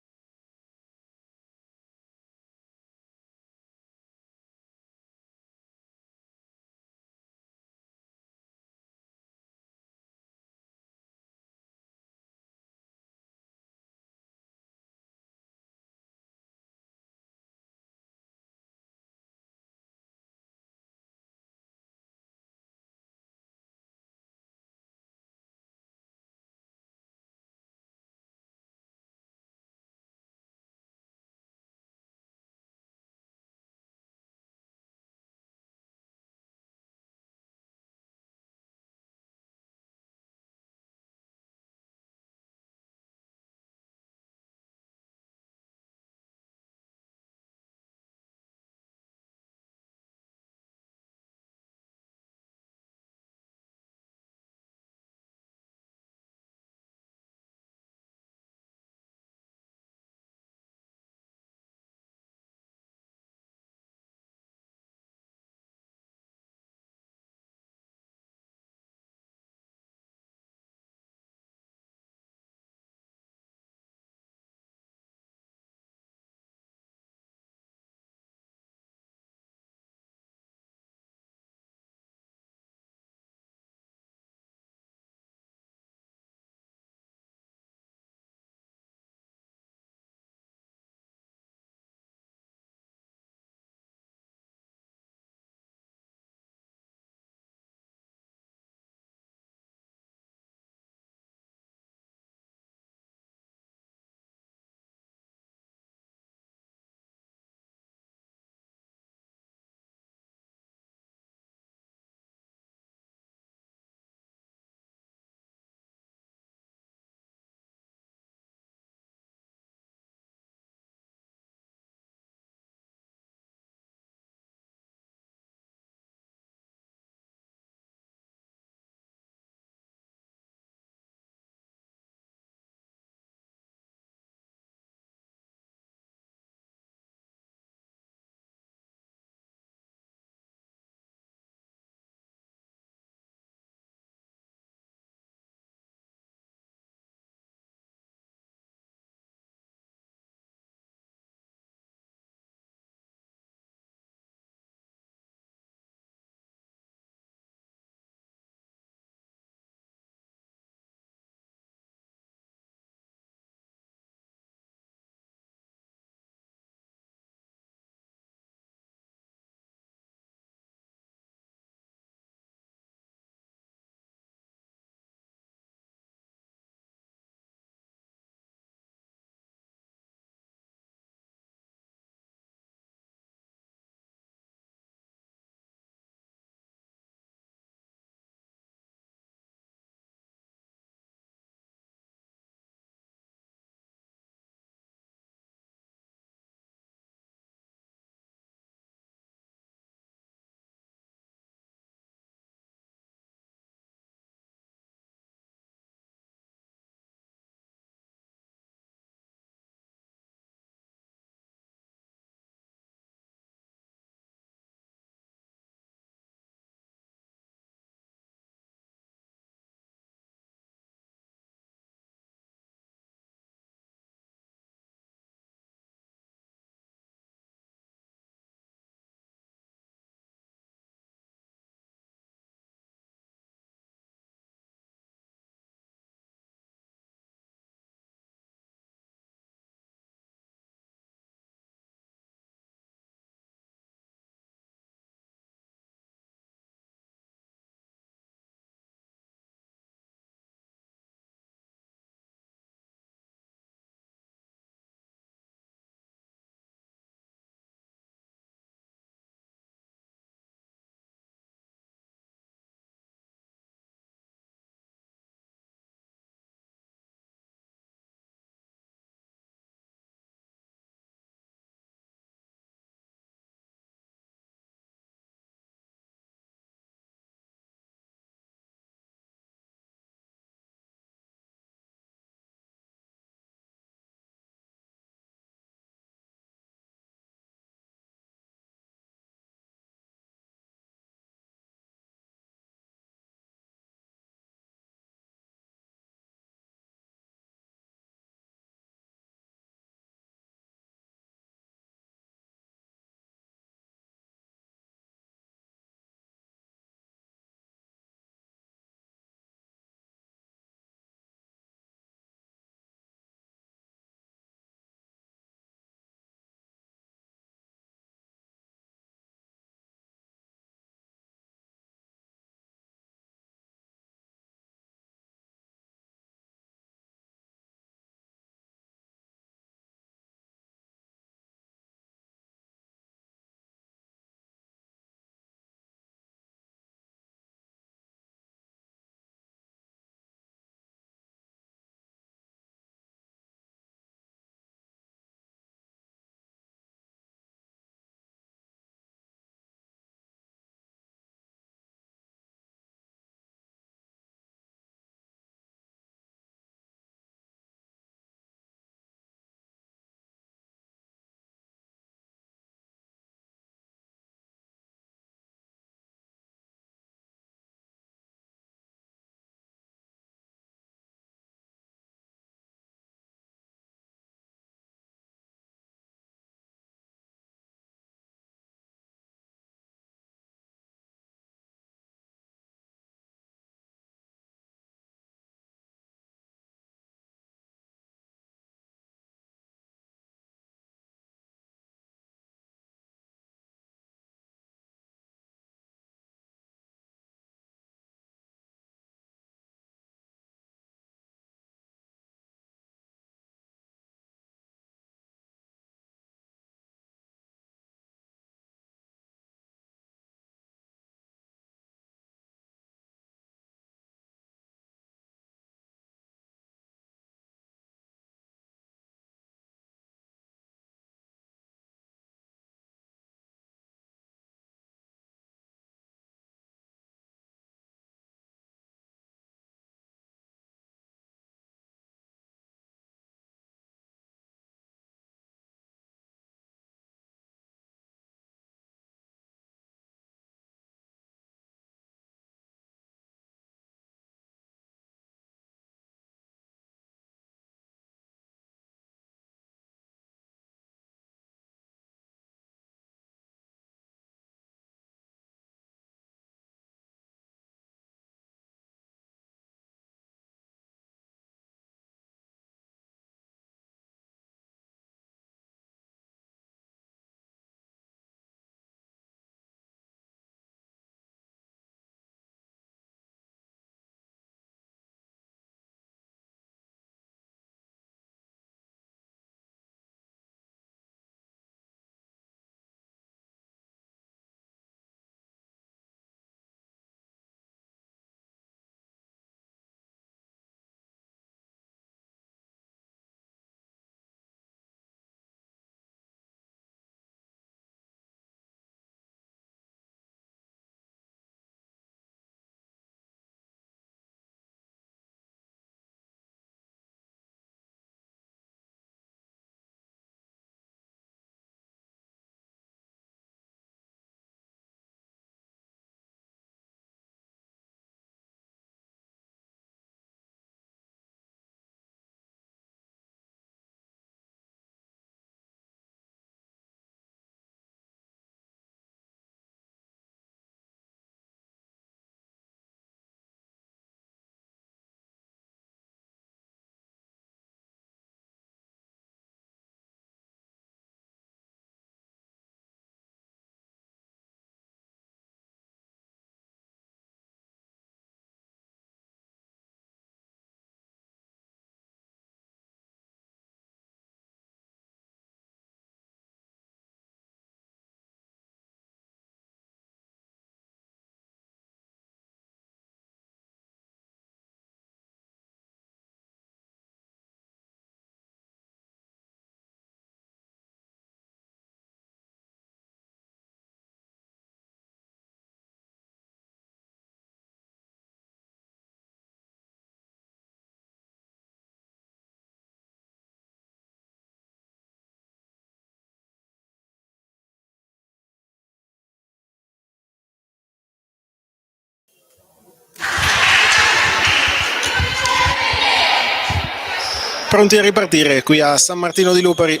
Pronti a ripartire qui a San Martino di Lupari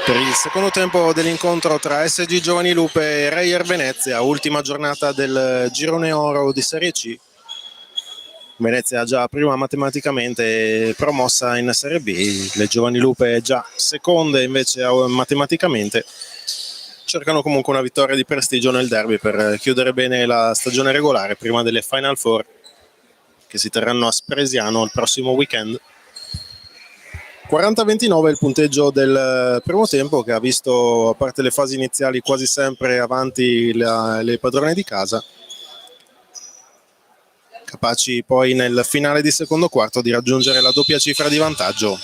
per il secondo tempo dell'incontro tra SG Giovani Lupe e Reyer Venezia, ultima giornata del girone oro di Serie C. Venezia già prima matematicamente promossa in Serie B, le Giovani Lupe già seconde invece matematicamente. Cercano comunque una vittoria di prestigio nel derby per chiudere bene la stagione regolare prima delle Final Four che si terranno a Spresiano il prossimo weekend. 40-29 il punteggio del primo tempo, che ha visto, a parte le fasi iniziali, quasi sempre avanti le padrone di casa, capaci poi nel finale di secondo quarto di raggiungere la doppia cifra di vantaggio.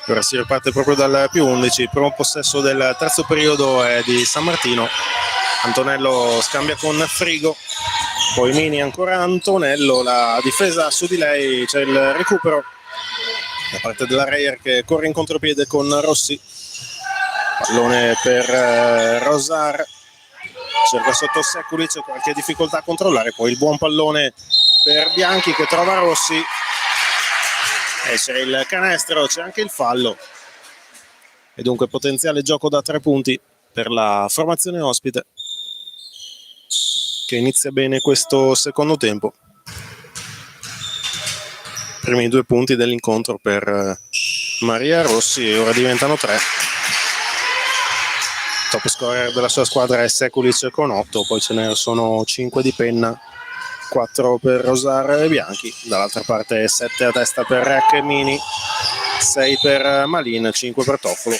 Ora si riparte proprio dal più 11, il primo possesso del terzo periodo è di San Martino. Antonello scambia con Frigo, poi Mini ancora Antonello, la difesa su di lei, c'è il recupero da parte della Reyer che corre in contropiede con Rossi, pallone per Rosar, cerca sotto Sekulic, qualche difficoltà a controllare, poi il buon pallone per Bianchi che trova Rossi e c'è il canestro, c'è anche il fallo e dunque potenziale gioco da 3 punti per la formazione ospite che inizia bene questo secondo tempo. Primi 2 punti dell'incontro per Maria Rossi e ora diventano 3. Top scorer della sua squadra è Sekulic con 8, poi ce ne sono 5 di Penna, 4 per Rosar e Bianchi, dall'altra parte 7 a testa per Rec e Mini, 6 per Malin, 5 per Toffolo.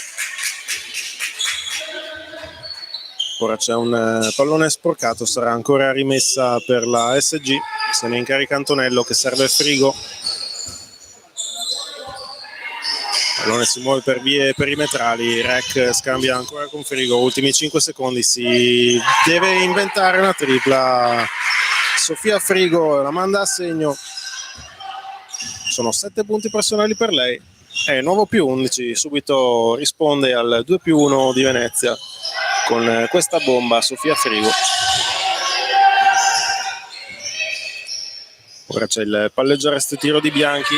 Ora c'è un pallone sporcato, sarà ancora rimessa per la SG, se ne incarica Antonello che serve Frigo. Il pallone si muove per vie perimetrali, Rec scambia ancora con Frigo, ultimi 5 secondi, si deve inventare una tripla. Sofia Frigo la manda a segno, sono 7 punti personali per lei, è nuovo più 11, subito risponde al 2+1 di Venezia con questa bomba Sofia Frigo. Ora c'è il palleggio arresto e tiro di Bianchi,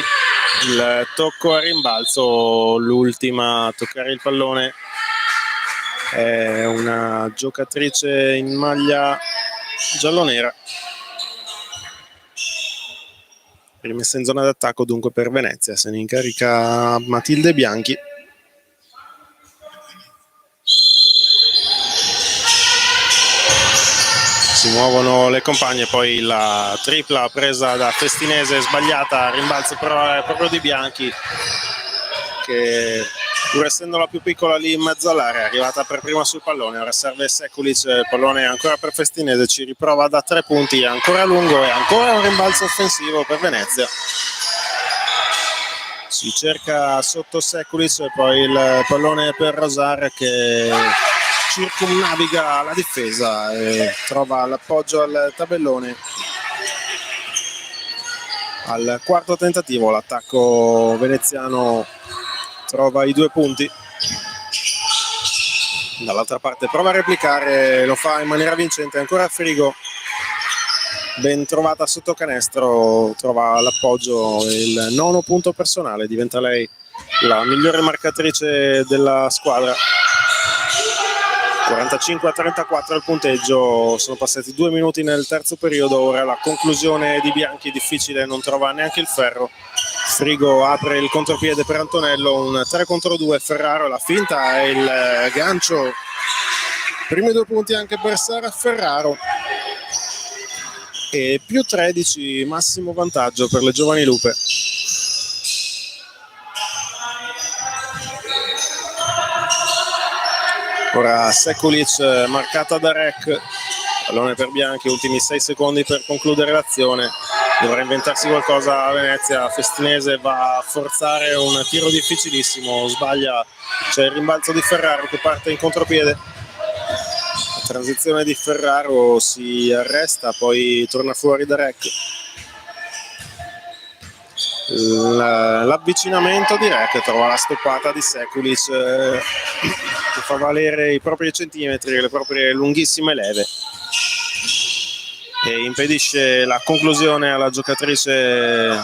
il tocco a rimbalzo, l'ultima a toccare il pallone è una giocatrice in maglia giallonera. Rimessa in zona d'attacco dunque per Venezia, se ne incarica Matilde Bianchi. Si muovono le compagne, poi la tripla presa da Festinese sbagliata, rimbalzo però è proprio di Bianchi che, pur essendo la più piccola lì in mezzo all'area, è arrivata per prima sul pallone. Ora serve Sekulic, il pallone ancora per Festinese, ci riprova da 3 punti, ancora lungo e ancora un rimbalzo offensivo per Venezia. Si cerca sotto Sekulic e poi il pallone per Rosar che circumnaviga la difesa e trova l'appoggio al tabellone. Al quarto tentativo l'attacco veneziano trova i 2 punti, dall'altra parte prova a replicare, lo fa in maniera vincente ancora Frigo, ben trovata sotto canestro, trova l'appoggio, il 9° punto personale, diventa lei la migliore marcatrice della squadra. 45-34 il punteggio, sono passati 2 minuti nel terzo periodo, ora la conclusione di Bianchi difficile, non trova neanche il ferro. Frigo apre il contropiede per Antonello, un 3 contro 2, Ferraro la finta e il gancio. Primi 2 punti anche per Sara Ferraro e più 13, massimo vantaggio per le Giovani Lupe. Ora Sekulic marcata da Rec, pallone per Bianchi, ultimi 6 secondi per concludere l'azione, dovrà inventarsi qualcosa a Venezia. Festinese va a forzare un tiro difficilissimo, sbaglia, c'è il rimbalzo di Ferraro che parte in contropiede, la transizione di Ferraro si arresta, poi torna fuori da Rec, l'avvicinamento di Rec trova la stoppata di Sekulic che fa valere i propri centimetri, le proprie lunghissime leve che impedisce la conclusione alla giocatrice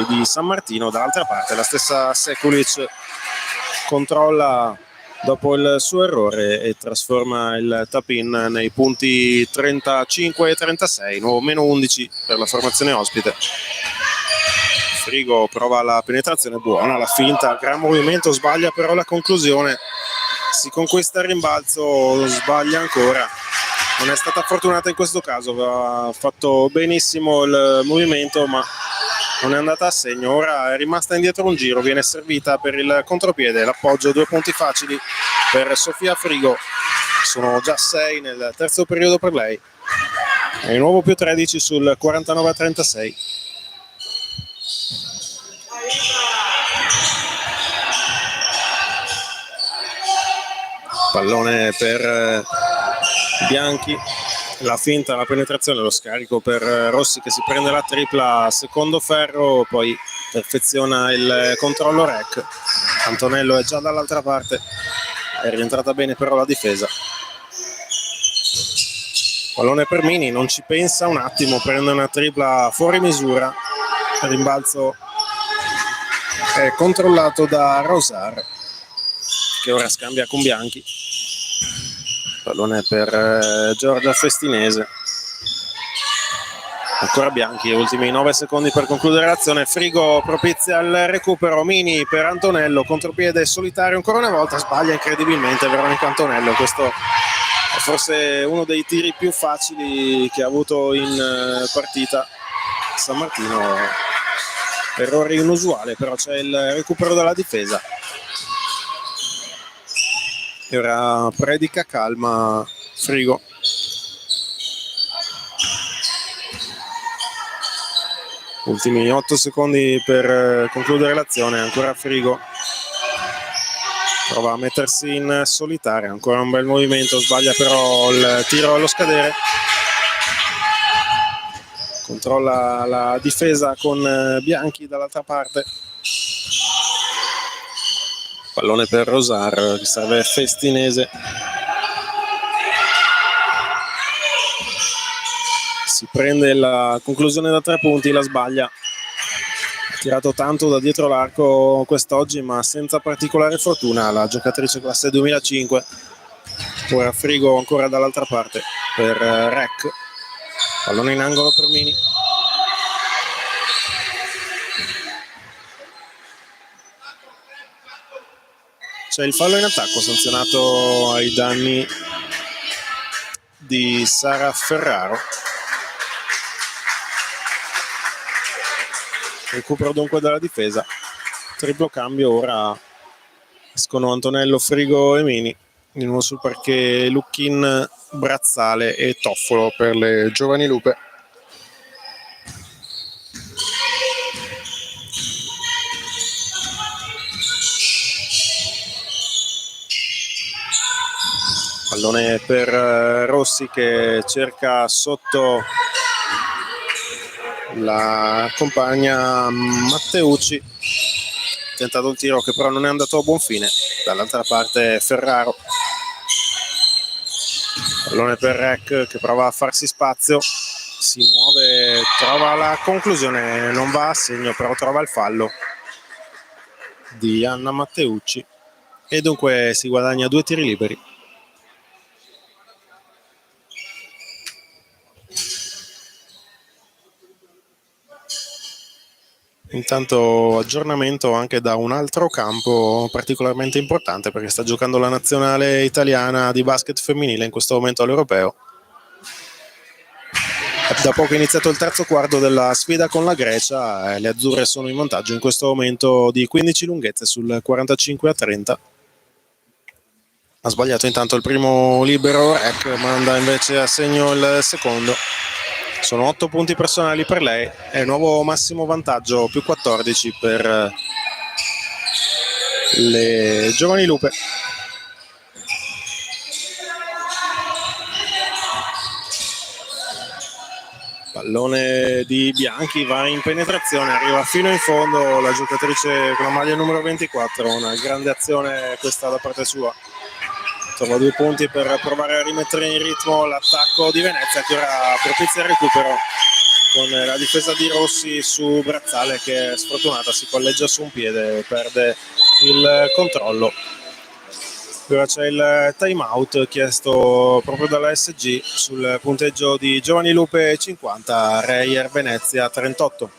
di San Martino. Dall'altra parte la stessa Sekulic controlla dopo il suo errore e trasforma il tap-in nei punti 35 e 36, nuovo meno 11 per la formazione ospite. Frigo prova la penetrazione, buona la finta, gran movimento, sbaglia però la conclusione, si conquista il rimbalzo, sbaglia ancora. Non è stata fortunata in questo caso, aveva fatto benissimo il movimento ma non è andata a segno. Ora è rimasta indietro un giro, viene servita per il contropiede, l'appoggio, 2 punti facili per Sofia Frigo, sono già 6 nel terzo periodo per lei, è di nuovo più 13 sul 49-36. Pallone per Bianchi, la finta, la penetrazione, lo scarico per Rossi che si prende la tripla, secondo ferro, poi perfeziona il controllo rec. Antonello è già dall'altra parte, è rientrata bene però la difesa. Pallone per Mini, non ci pensa un attimo, prende una tripla fuori misura, il rimbalzo è controllato da Rosar che ora scambia con Bianchi. Pallone per Giorgia Festinese, ancora Bianchi, ultimi 9 secondi per concludere l'azione. Frigo propizia il recupero, Mini per Antonello, contropiede solitario ancora una volta, sbaglia incredibilmente Veronica Antonello. Questo è forse uno dei tiri più facili che ha avuto in partita San Martino, errore inusuale, però c'è il recupero dalla difesa. E ora predica calma Frigo. Ultimi 8 secondi per concludere l'azione, ancora Frigo. Prova a mettersi in solitaria, ancora un bel movimento, sbaglia però il tiro allo scadere. Controlla la difesa con Bianchi dall'altra parte. Pallone per Rosar che serve Festinese. Si prende la conclusione da 3 punti, la sbaglia. Ha tirato tanto da dietro l'arco quest'oggi ma senza particolare fortuna la giocatrice classe 2005. Ora Frigo ancora dall'altra parte per Rec. Pallone in angolo per Mini. C'è il fallo in attacco sanzionato ai danni di Sara Ferraro. Recupero dunque dalla difesa, triplo cambio, ora escono Antonello, Frigo e Mini, di nuovo sul parquet Lucchin, Brazzale e Toffolo per le Giovani Lupe. Pallone per Rossi che cerca sotto la compagna Matteucci, tentato il tiro che però non è andato a buon fine. Dall'altra parte Ferraro, pallone per Rec che prova a farsi spazio, si muove, trova la conclusione, non va a segno però trova il fallo di Anna Matteucci e dunque si guadagna 2 tiri liberi. Intanto aggiornamento anche da un altro campo particolarmente importante perché sta giocando la nazionale italiana di basket femminile in questo momento all'Europeo. Da poco è iniziato il terzo quarto della sfida con la Grecia, le azzurre sono in vantaggio in questo momento di 15 lunghezze sul 45-30. Ha sbagliato intanto il primo libero Rec, manda invece a segno il secondo. Sono 8 punti personali per lei, è nuovo massimo vantaggio, più 14 per le Giovani Lupe. Pallone di Bianchi, va in penetrazione, arriva fino in fondo la giocatrice con la maglia numero 24, una grande azione questa da parte sua. trova 2 punti per provare a rimettere in ritmo l'attacco di Venezia, che ora propizia il recupero con la difesa di Rossi su Brazzale, che è sfortunata, si palleggia su un piede e perde il controllo. Ora c'è il time out chiesto proprio dalla SG sul punteggio di Giovani Lupe 50, Reyer Venezia 38.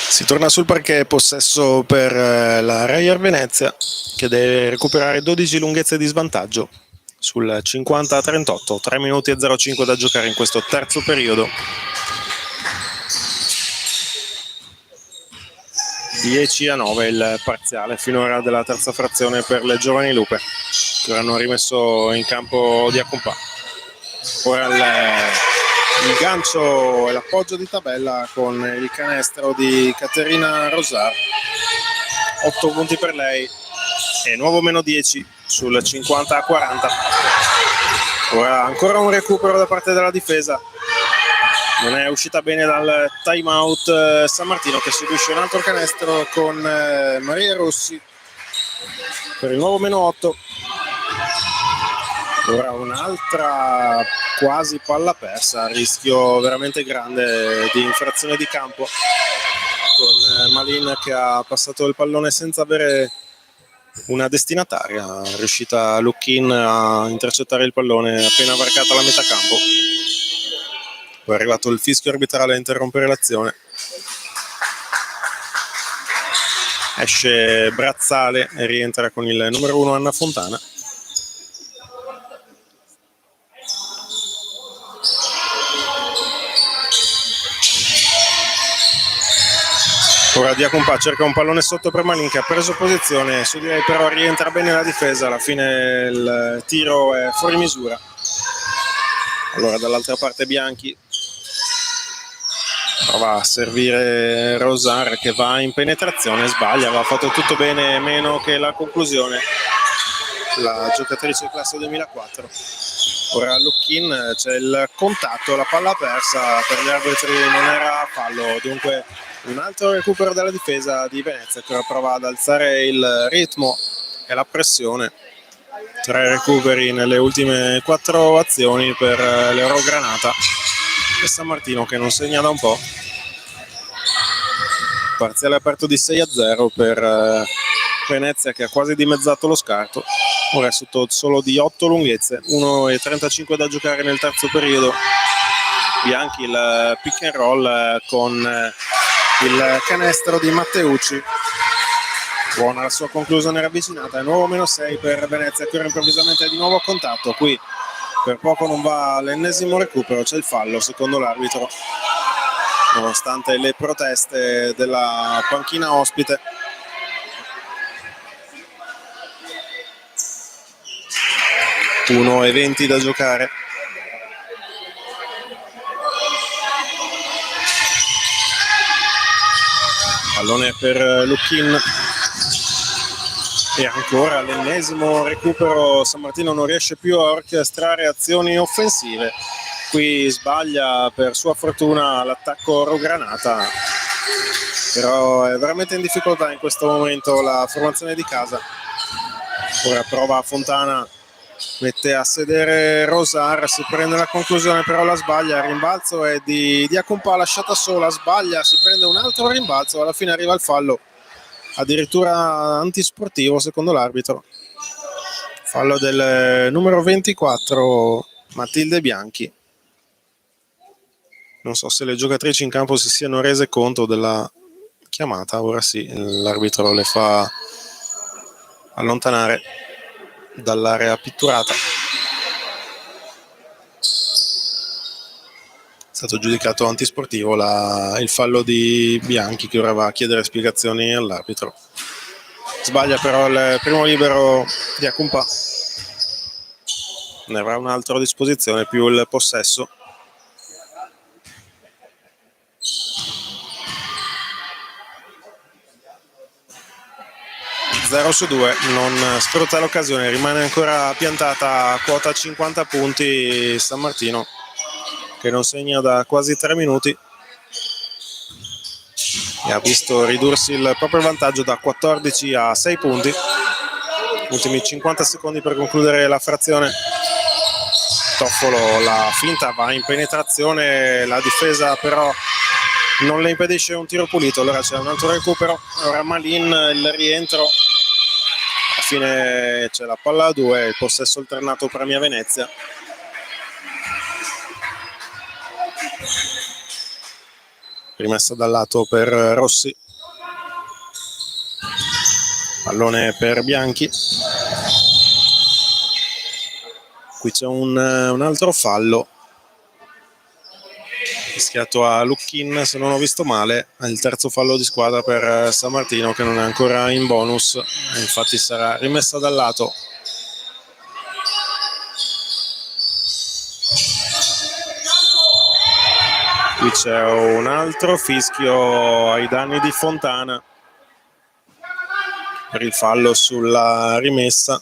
Si torna sul parquet, possesso per la Reyer Venezia, che deve recuperare 12 lunghezze di svantaggio sul 50-38, 3 minuti e 05 da giocare in questo terzo periodo. 10-9 il parziale finora della terza frazione per le Giovani Lupe, che hanno rimesso in campo Diacompà. Ora il gancio e l'appoggio di tabella con il canestro di Caterina Rosar, 8 punti per lei e nuovo meno 10 sul 50-40. Ora ancora un recupero da parte della difesa, non è uscita bene dal time out San Martino, che subisce un altro canestro con Maria Rossi per il nuovo meno 8. Ora un'altra quasi palla persa, rischio veramente grande di infrazione di campo, con Malin che ha passato il pallone senza avere una destinataria, è riuscita Luckin a intercettare il pallone appena varcata la metà campo. Poi è arrivato il fischio arbitrale a interrompere l'azione. Esce Brazzale e rientra con il numero 1 Anna Fontana. Ora Diacompà cerca un pallone sotto per Malin, che ha preso posizione, su di lei però rientra bene la difesa, alla fine il tiro è fuori misura. Allora dall'altra parte Bianchi prova a servire Rosar, che va in penetrazione, sbaglia, aveva fatto tutto bene meno che la conclusione la giocatrice classe 2004. Ora Luckin, c'è il contatto, la palla persa, per gli arbitri non era fallo, dunque un altro recupero della difesa di Venezia, che ora prova ad alzare il ritmo e la pressione. 3 recuperi nelle ultime 4 azioni per l'Euro Granata e San Martino, che non segna da un po'. Parziale aperto di 6-0 per Venezia, che ha quasi dimezzato lo scarto. Ora è sotto solo di 8 lunghezze, 1:35 da giocare nel terzo periodo. Bianchi il pick and roll con il canestro di Matteucci. Buona la sua conclusione ravvicinata, è nuovo meno 6 per Venezia, che ora improvvisamente è di nuovo a contatto. Qui per poco non va l'ennesimo recupero, c'è il fallo secondo l'arbitro, nonostante le proteste della panchina ospite. (1:20 da giocare). Pallone per Luckin e ancora l'ennesimo recupero. San Martino non riesce più a orchestrare azioni offensive, qui sbaglia per sua fortuna l'attacco Rogranata, però è veramente in difficoltà in questo momento la formazione di casa. Ora prova Fontana mette a sedere Rosar, si prende la conclusione però la sbaglia, il rimbalzo è di Diacompà, lasciata sola, sbaglia, si prende un altro rimbalzo, alla fine arriva il fallo addirittura antisportivo secondo l'arbitro, fallo del numero 24 Matilde Bianchi. Non so se le giocatrici in campo si siano rese conto della chiamata, ora sì, l'arbitro le fa allontanare dall'area pitturata. È stato giudicato antisportivo il fallo di Bianchi, che ora va a chiedere spiegazioni all'arbitro. Sbaglia però il primo libero di Acumpa, ne avrà un altro a disposizione, più il possesso. Zero su 2, non sfrutta l'occasione, rimane ancora piantata a quota 50 punti San Martino, che non segna da quasi 3 minuti e ha visto ridursi il proprio vantaggio da 14 a 6 punti. Ultimi 50 secondi per concludere la frazione. Toffolo la finta, va in penetrazione, la difesa però non le impedisce un tiro pulito, allora c'è un altro recupero, ora Malin, il rientro, alla fine c'è la palla a 2, il possesso alternato Premia Venezia. Rimessa dal lato per Rossi, pallone per Bianchi, qui c'è un altro fallo fischiato a Lucchin, se non ho visto male, è il terzo fallo di squadra per San Martino, che non è ancora in bonus, infatti sarà rimessa dal lato. Qui c'è un altro fischio ai danni di Fontana per il fallo sulla rimessa.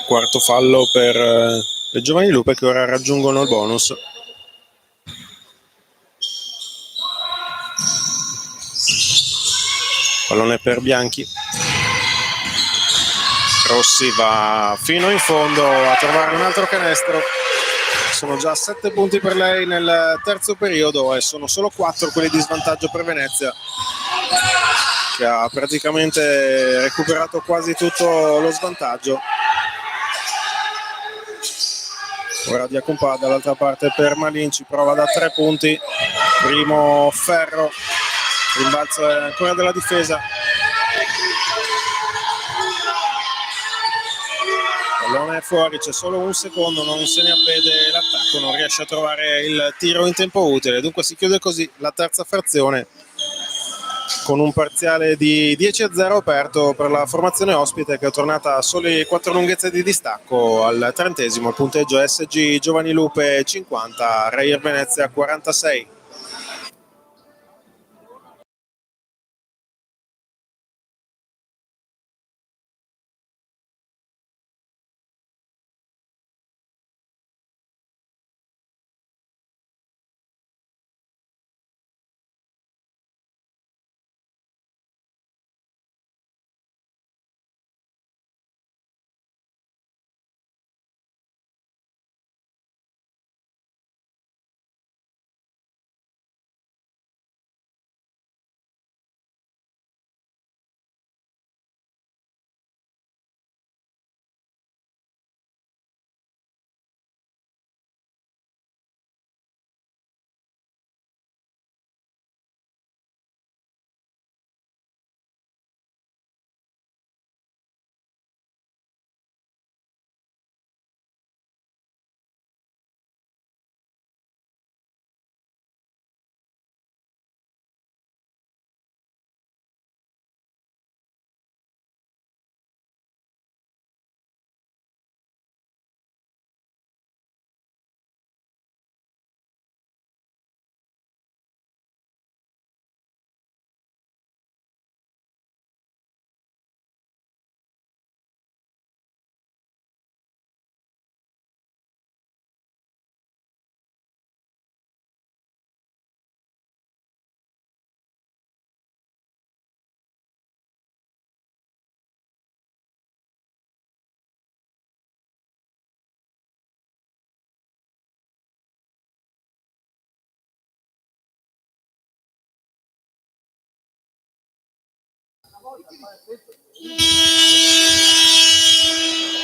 Quarto fallo per le Giovani Lupe, che ora raggiungono il bonus. Pallone per Bianchi. Rossi va fino in fondo a trovare un altro canestro. Sono già 7 punti per lei nel terzo periodo e sono solo 4 quelli di svantaggio per Venezia, che ha praticamente recuperato quasi tutto lo svantaggio. Ora Diacompà dall'altra parte per Malin, ci prova da 3 punti, primo ferro, rimbalzo è ancora della difesa. Pallone è fuori, c'è solo un secondo, non se ne avvede l'attacco, non riesce a trovare il tiro in tempo utile, dunque si chiude così la terza frazione con un parziale di 10-0 aperto per la formazione ospite, che è tornata a soli 4 lunghezze di distacco al 30esimo. Il punteggio SG Giovani Lupe 50, Reyer Venezia 46.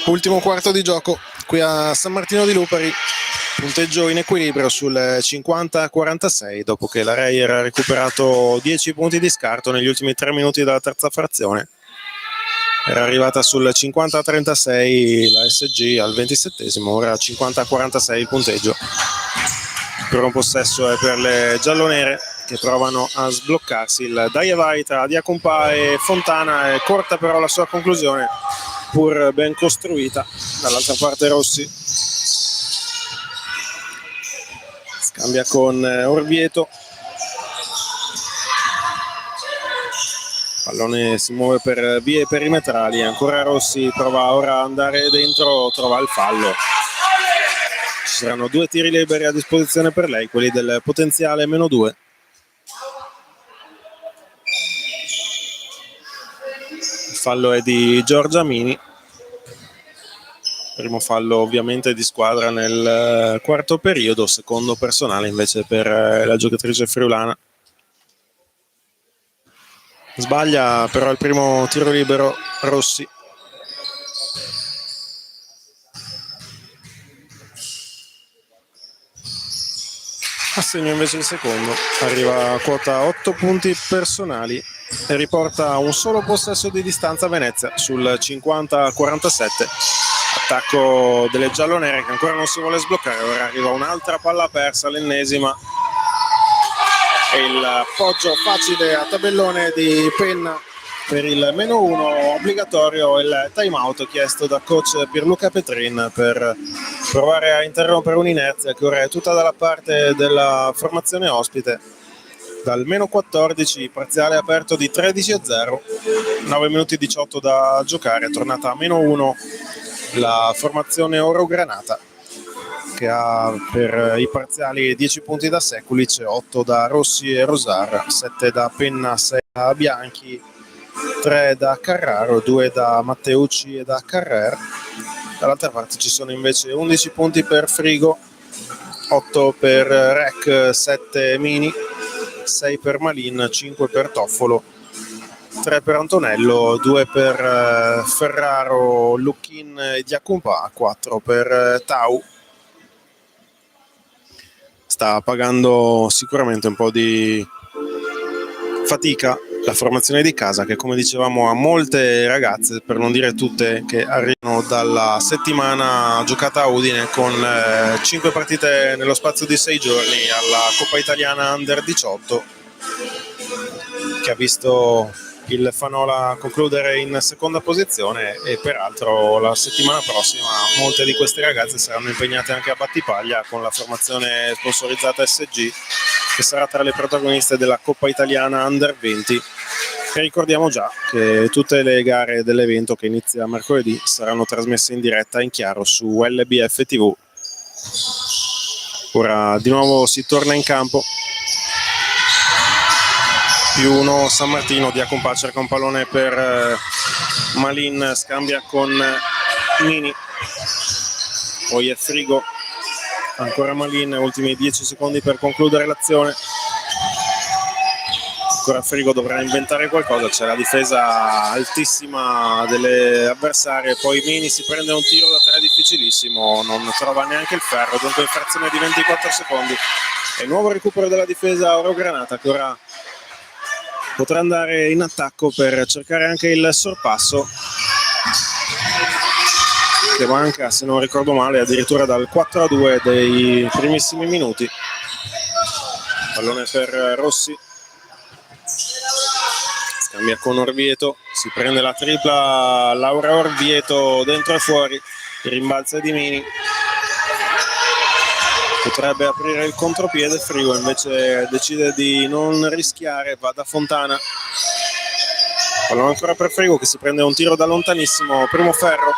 Ultimo quarto di gioco qui a San Martino di Lupari, punteggio in equilibrio sul 50-46 dopo che la Reyer ha recuperato 10 punti di scarto negli ultimi 3 minuti della terza frazione. Era arrivata sul 50-36 la SG al 27esimo, ora 50-46 il punteggio. Per un possesso è per le giallonere che provano a sbloccarsi. Il dai e vai tra Diacumpa e Fontana è corta, però la sua conclusione pur ben costruita. Dall'altra parte Rossi scambia con Orvieto, pallone si muove per vie perimetrali, ancora Rossi prova ora ad andare dentro, trova il fallo. Ci saranno 2 tiri liberi a disposizione per lei, quelli del potenziale -2. Il fallo è di Giorgia Mini, primo fallo ovviamente di squadra nel quarto periodo, secondo personale invece per la giocatrice friulana. Sbaglia però il primo tiro libero Rossi. Assegna invece il secondo, arriva a quota 8 punti personali e riporta un solo possesso di distanza a Venezia sul 50-47. Attacco delle giallonere che ancora non si vuole sbloccare, ora arriva un'altra palla persa, l'ennesima, e il appoggio facile a tabellone di Penna per il -1 obbligatorio, il time out chiesto da coach Pierluca Petrin per provare a interrompere un'inerzia che ora è tutta dalla parte della formazione ospite. Dal -14, parziale aperto di 13-0, 9 minuti 18 da giocare, è tornata a -1 la formazione Oro-Granata, che ha per i parziali 10 punti da Sekulic, 8 da Rossi e Rosar, 7 da Penna, 6 da Bianchi, 3 da Carraro, 2 da Matteucci e da Carrer. Dall'altra parte ci sono invece 11 punti per Frigo, 8 per Rec, 7 Mini, 6 per Malin, 5 per Toffolo, 3 per Antonello, 2 per Ferraro, Lucchin e Diacumpa, 4 per Tau. Sta pagando sicuramente un po' di fatica la formazione di casa, che come dicevamo ha molte ragazze, per non dire tutte, che arrivano dalla settimana giocata a Udine con 5 partite nello spazio di 6 giorni alla Coppa Italiana Under 18, che ha visto il Fanola concludere in seconda posizione, e peraltro la settimana prossima molte di queste ragazze saranno impegnate anche a Battipaglia con la formazione sponsorizzata SG, che sarà tra le protagoniste della Coppa Italiana Under 20. E ricordiamo già che tutte le gare dell'evento, che inizia mercoledì, saranno trasmesse in diretta in chiaro su LBF TV. Ora di nuovo si torna in campo. +1 San Martino, Diacumpa cerca un pallone per Malin, scambia con Mini, poi è Frigo, ancora Malin, ultimi 10 secondi per concludere l'azione. Ancora Frigo, dovrà inventare qualcosa, c'è la difesa altissima delle avversarie, poi Mini si prende un tiro da 3 difficilissimo, non trova neanche il ferro, dunque infrazione di 24 secondi e nuovo recupero della difesa Oro Granata, che ora potrà andare in attacco per cercare anche il sorpasso, che manca, se non ricordo male, addirittura dal 4-2 dei primissimi minuti. Pallone per Rossi, scambia con Orvieto, si prende la tripla Laura Orvieto, dentro e fuori, il rimbalzo di Mini, potrebbe aprire il contropiede, Frigo invece decide di non rischiare, va da Fontana. Pallone ancora per Frigo, che si prende un tiro da lontanissimo, primo ferro,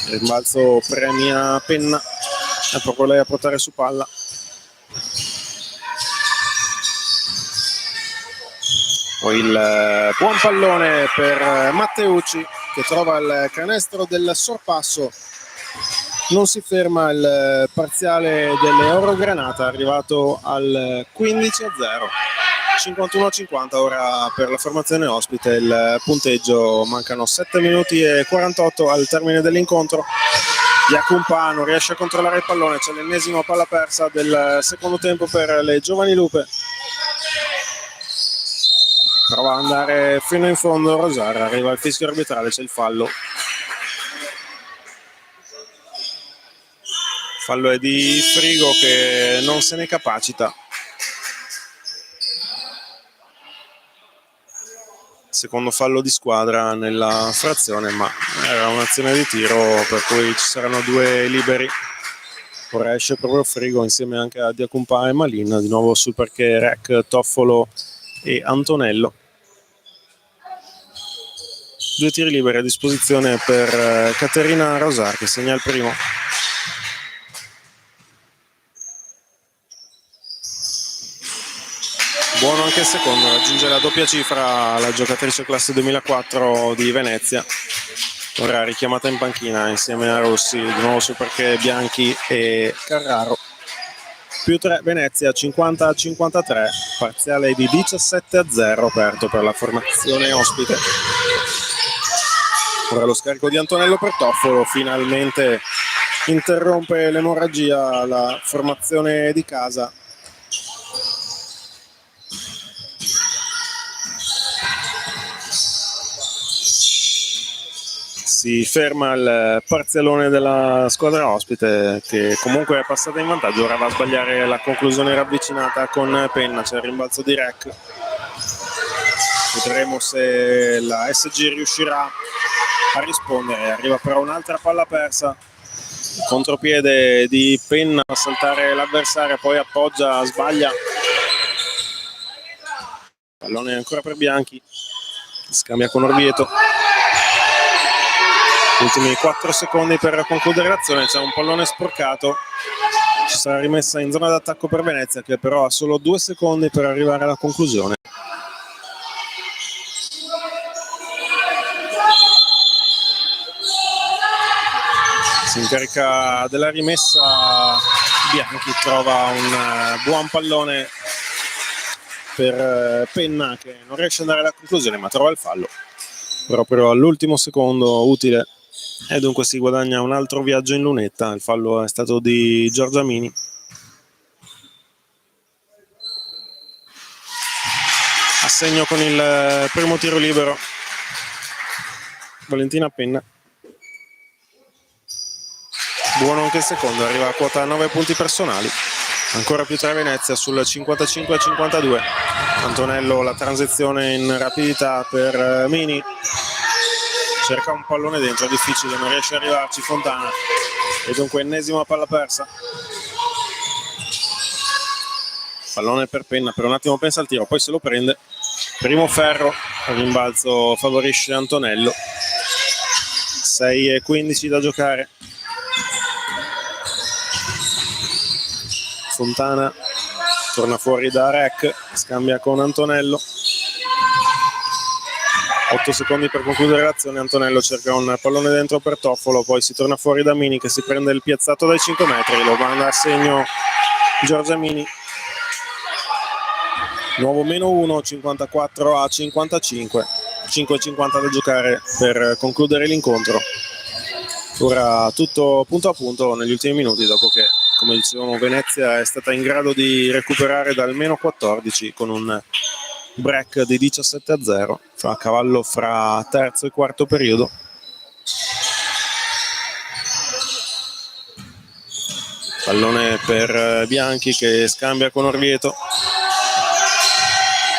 il rimbalzo premia Penna, è proprio lei a portare su palla. Poi il buon pallone per Matteucci, che trova il canestro del sorpasso. Non si ferma il parziale delle Oro Granata, arrivato al 15-0. 51-50 ora per la formazione ospite. Il punteggio, mancano 7 minuti e 48 al termine dell'incontro. Jacumpa non riesce a controllare il pallone, c'è l'ennesima palla persa del secondo tempo per le Giovani Lupe. Prova ad andare fino in fondo Rosar, arriva il fischio arbitrale, c'è il fallo. Fallo è di Frigo che non se ne capacita. Secondo fallo di squadra nella frazione, ma era un'azione di tiro per cui ci saranno 2 liberi. Ora esce proprio Frigo insieme anche a Diacumpa e Malin, di nuovo sul parquet Rec, Toffolo e Antonello. 2 tiri liberi a disposizione per Caterina Rosar che segna il primo. Buono anche il secondo, raggiunge la doppia cifra la giocatrice classe 2004 di Venezia. Ora richiamata in panchina insieme a Rossi, di nuovo sul parquet Bianchi e Carraro. Più 3 Venezia, 50-53, parziale di 17-0 aperto per la formazione ospite. Ora lo scarico di Antonello per Toffolo, finalmente interrompe l'emorragia la formazione di casa. Si ferma il parzialone della squadra ospite che comunque è passata in vantaggio. Ora va a sbagliare la conclusione ravvicinata con Penna, c'è il rimbalzo di Rec. Vedremo se la SG riuscirà a rispondere. Arriva però un'altra palla persa, il contropiede di Penna a saltare l'avversaria, poi appoggia, sbaglia. Pallone ancora per Bianchi, scambia con Orvieto. Ultimi 4 secondi per concludere l'azione, c'è un pallone sporcato, ci sarà rimessa in zona d'attacco per Venezia che però ha solo 2 secondi per arrivare alla conclusione. Si incarica della rimessa Bianchi, trova un buon pallone per Penna che non riesce ad andare alla conclusione ma trova il fallo proprio all'ultimo secondo utile. E dunque si guadagna un altro viaggio in lunetta. Il fallo è stato di Giorgia Mini. Assegno con il primo tiro libero Valentina Penna. Buono anche il secondo, arriva a quota 9 punti personali. Ancora più 3 Venezia sul 55-52. Antonello la transizione in rapidità per Mini. Cerca un pallone dentro, è difficile, non riesce ad arrivarci Fontana. E dunque ennesima palla persa. Pallone per Penna, per un attimo pensa al tiro, poi se lo prende. Primo ferro, il rimbalzo favorisce Antonello. 6:15 da giocare. Fontana torna fuori da Rec, scambia con Antonello. 8 secondi per concludere l'azione. Antonello cerca un pallone dentro per Toffolo, poi si torna fuori da Mini che si prende il piazzato dai 5 metri, lo manda a segno Giorgia Mini. Nuovo -1, 54-55, 5:50 da giocare per concludere l'incontro. Ora tutto punto a punto negli ultimi minuti, dopo che, come dicevamo, Venezia è stata in grado di recuperare dal -14 con un break di 17-0 a cavallo fra terzo e quarto periodo. Pallone per Bianchi che scambia con Orvieto.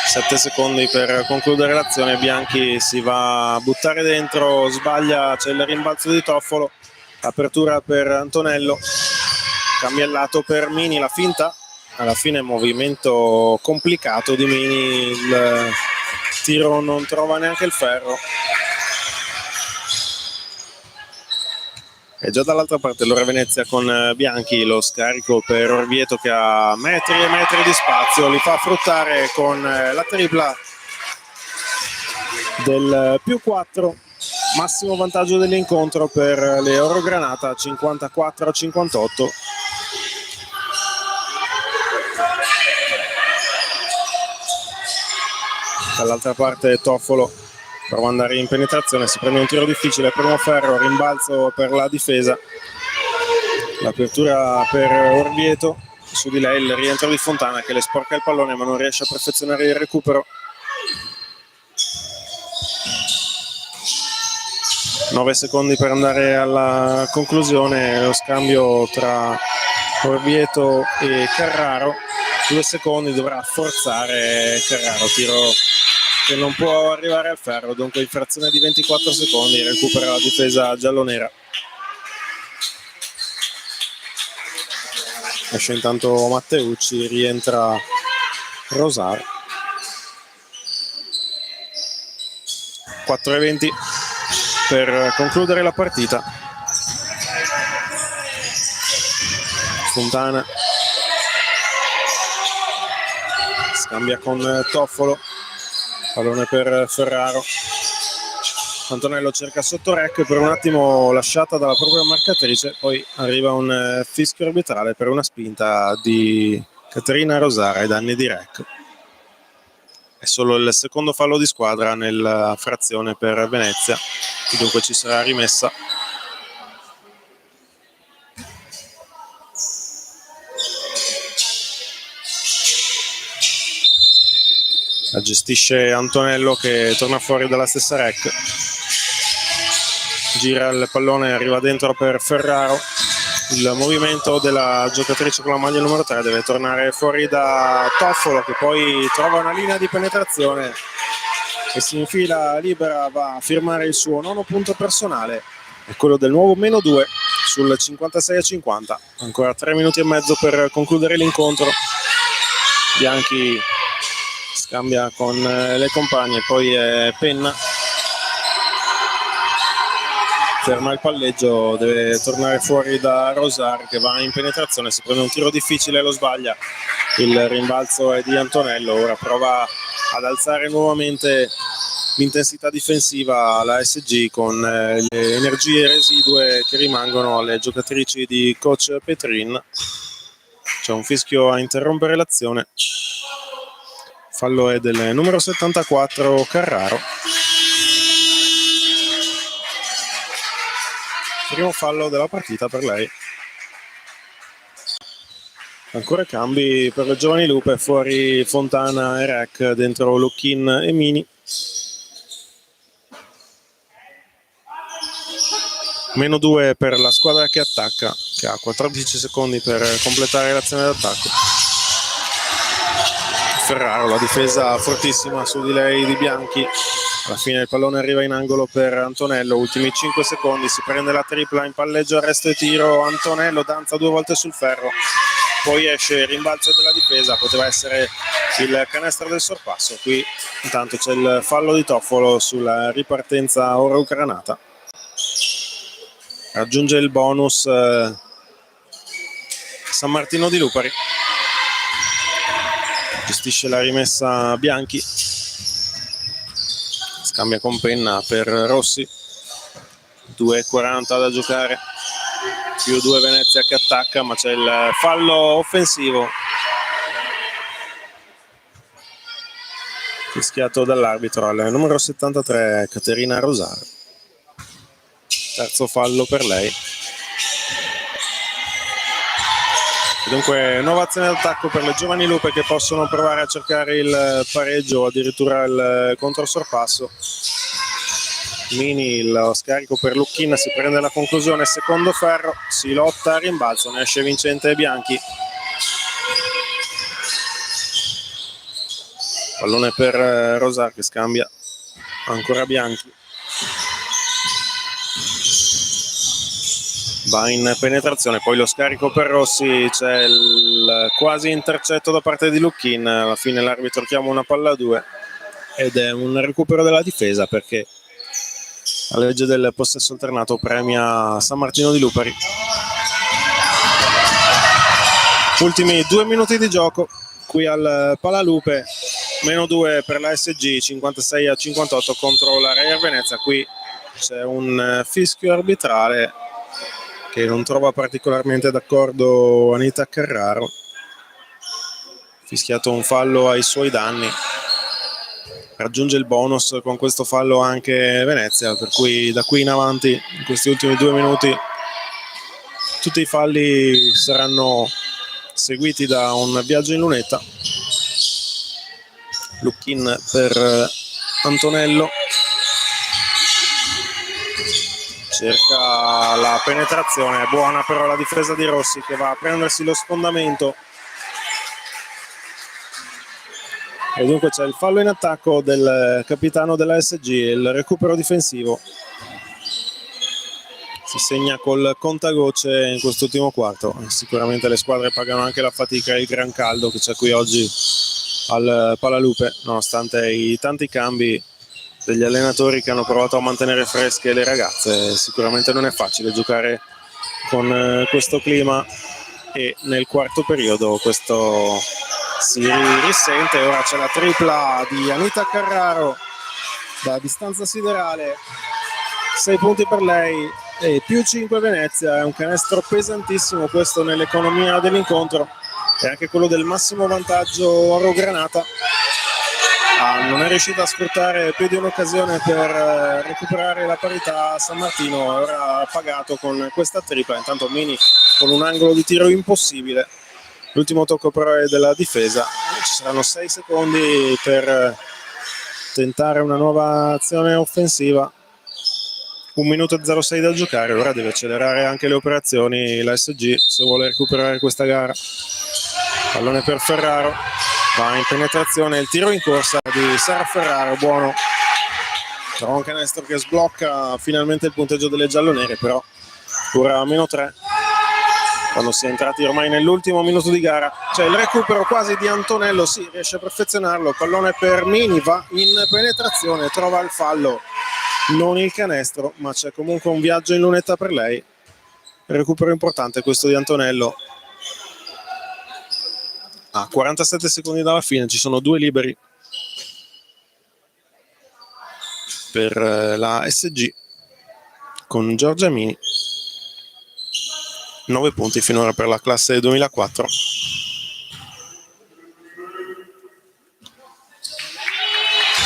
7 secondi per concludere l'azione. Bianchi si va a buttare dentro, sbaglia, c'è il rimbalzo di Toffolo, apertura per Antonello, cambia il lato per Mini, la finta, alla fine movimento complicato di Mini, il tiro non trova neanche il ferro. E già dall'altra parte allora Venezia con Bianchi, lo scarico per Orvieto che ha metri e metri di spazio, li fa fruttare con la tripla del +4, massimo vantaggio dell'incontro per le Orogranata, 54-58. Dall'altra parte Toffolo prova ad andare in penetrazione, si prende un tiro difficile, primo ferro, rimbalzo per la difesa, l'apertura per Orvieto, su di lei il rientro di Fontana che le sporca il pallone ma non riesce a perfezionare il recupero. 9 secondi per andare alla conclusione, lo scambio tra Orvieto e Carraro. 2 secondi, dovrà forzare Carraro, tiro che non può arrivare al ferro, dunque in frazione di 24 secondi recupera la difesa giallonera. Esce intanto Matteucci, rientra Rosar. 4:20 per concludere la partita. Fontana scambia con Toffolo, pallone per Ferraro. Antonello cerca sotto rec, per un attimo lasciata dalla propria marcatrice, poi arriva un fischio arbitrale per una spinta di Caterina Rosara ai danni di rec. È solo il secondo fallo di squadra nella frazione per Venezia, dunque ci sarà rimessa. La gestisce Antonello che torna fuori dalla stessa rec. Gira il pallone, arriva dentro per Ferraro. Il movimento della giocatrice con la maglia numero 3 deve tornare fuori da Toffolo che poi trova una linea di penetrazione e si infila libera, va a firmare il suo 9° punto personale e quello del nuovo -2 sul 56-50. Ancora 3 minuti e mezzo per concludere l'incontro. Bianchi scambia con le compagne, poi Penna ferma il palleggio, deve tornare fuori da Rosar che va in penetrazione, si prende un tiro difficile, lo sbaglia, il rimbalzo è di Antonello. Ora prova ad alzare nuovamente l'intensità difensiva la SG con le energie residue che rimangono alle giocatrici di coach Petrin. C'è un fischio a interrompere l'azione, fallo è del numero 74 Carraro. Primo fallo della partita per lei. Ancora cambi per le giovani Lupe, fuori Fontana e Rec, dentro Lucchin e Mini. -2 per la squadra che attacca, che ha 14 secondi per completare l'azione d'attacco. Ferraro, la difesa fortissima su di lei di Bianchi. Alla fine il pallone arriva in angolo per Antonello, ultimi 5 secondi, si prende la tripla in palleggio, arresto e tiro. Antonello danza 2 volte sul ferro, poi esce il rimbalzo della difesa, poteva essere il canestro del sorpasso. Qui intanto c'è il fallo di Toffolo sulla ripartenza ora ucranata. Raggiunge il bonus San Martino di Lupari, gestisce la rimessa Bianchi, scambia con Penna per Rossi. 2:40 da giocare, più 2 Venezia che attacca, ma c'è il fallo offensivo fischiato dall'arbitro al numero 73 Caterina Rosaro. Terzo fallo per lei. Dunque nuova azione d'attacco per le giovani Lupe che possono provare a cercare il pareggio o addirittura il controsorpasso. Mini, lo scarico per Lucchin, si prende la conclusione, secondo ferro, si lotta a rimbalzo, ne esce vincente Bianchi. Pallone per Rosar che scambia, ancora Bianchi. Va in penetrazione, poi lo scarico per Rossi, c'è il quasi intercetto da parte di Lucchin, alla fine l'arbitro chiama una palla a 2 ed è un recupero della difesa perché la legge del possesso alternato premia San Martino di Lupari. Ultimi 2 minuti di gioco qui al Palalupe, -2 per la SG, 56-58 contro la Reyer Venezia. Qui c'è un fischio arbitrale che non trova particolarmente d'accordo Anita Carraro, fischiato un fallo ai suoi danni. raggiunge il bonus con questo fallo anche Venezia, per cui da qui in avanti, in questi ultimi 2 minuti, tutti i falli saranno seguiti da un viaggio in lunetta. Look-in per Antonello, cerca la penetrazione, buona però la difesa di Rossi che va a prendersi lo sfondamento. E dunque c'è il fallo in attacco del capitano della SG, il recupero difensivo si segna col contagocce in quest'ultimo quarto. Sicuramente le squadre pagano anche la fatica e il gran caldo che c'è qui oggi al Palalupe, nonostante i tanti cambi degli allenatori che hanno provato a mantenere fresche le ragazze. Sicuramente non è facile giocare con questo clima e nel quarto periodo questo si risente. Ora c'è la tripla di Anita Carraro da distanza siderale, 6 punti per lei e più 5 Venezia. È un canestro pesantissimo questo nell'economia dell'incontro, e anche quello del massimo vantaggio Oro Granata. Non è riuscita a sfruttare più di un'occasione per recuperare la parità. San Martino ora ha pagato con questa tripla, intanto Mini con un angolo di tiro impossibile. L'ultimo tocco però è della difesa. Ci saranno 6 secondi per tentare una nuova azione offensiva. 1 minuto e 06 da giocare. Ora deve accelerare anche le operazioni la SG se vuole recuperare questa gara. Pallone per Ferraro, va in penetrazione, il tiro in corsa di Sara Ferraro, buono. Trova un canestro che sblocca finalmente il punteggio delle giallonere, però ora a -3 quando si è entrati ormai nell'ultimo minuto di gara. C'è il recupero quasi di Antonello, sì, riesce a perfezionarlo. Pallone per Mini, va in penetrazione, trova il fallo, non il canestro, ma c'è comunque un viaggio in lunetta per lei. Recupero importante questo di Antonello. A 47 secondi dalla fine ci sono 2 liberi per la SG con Giorgia Mini. 9 punti finora per la classe 2004.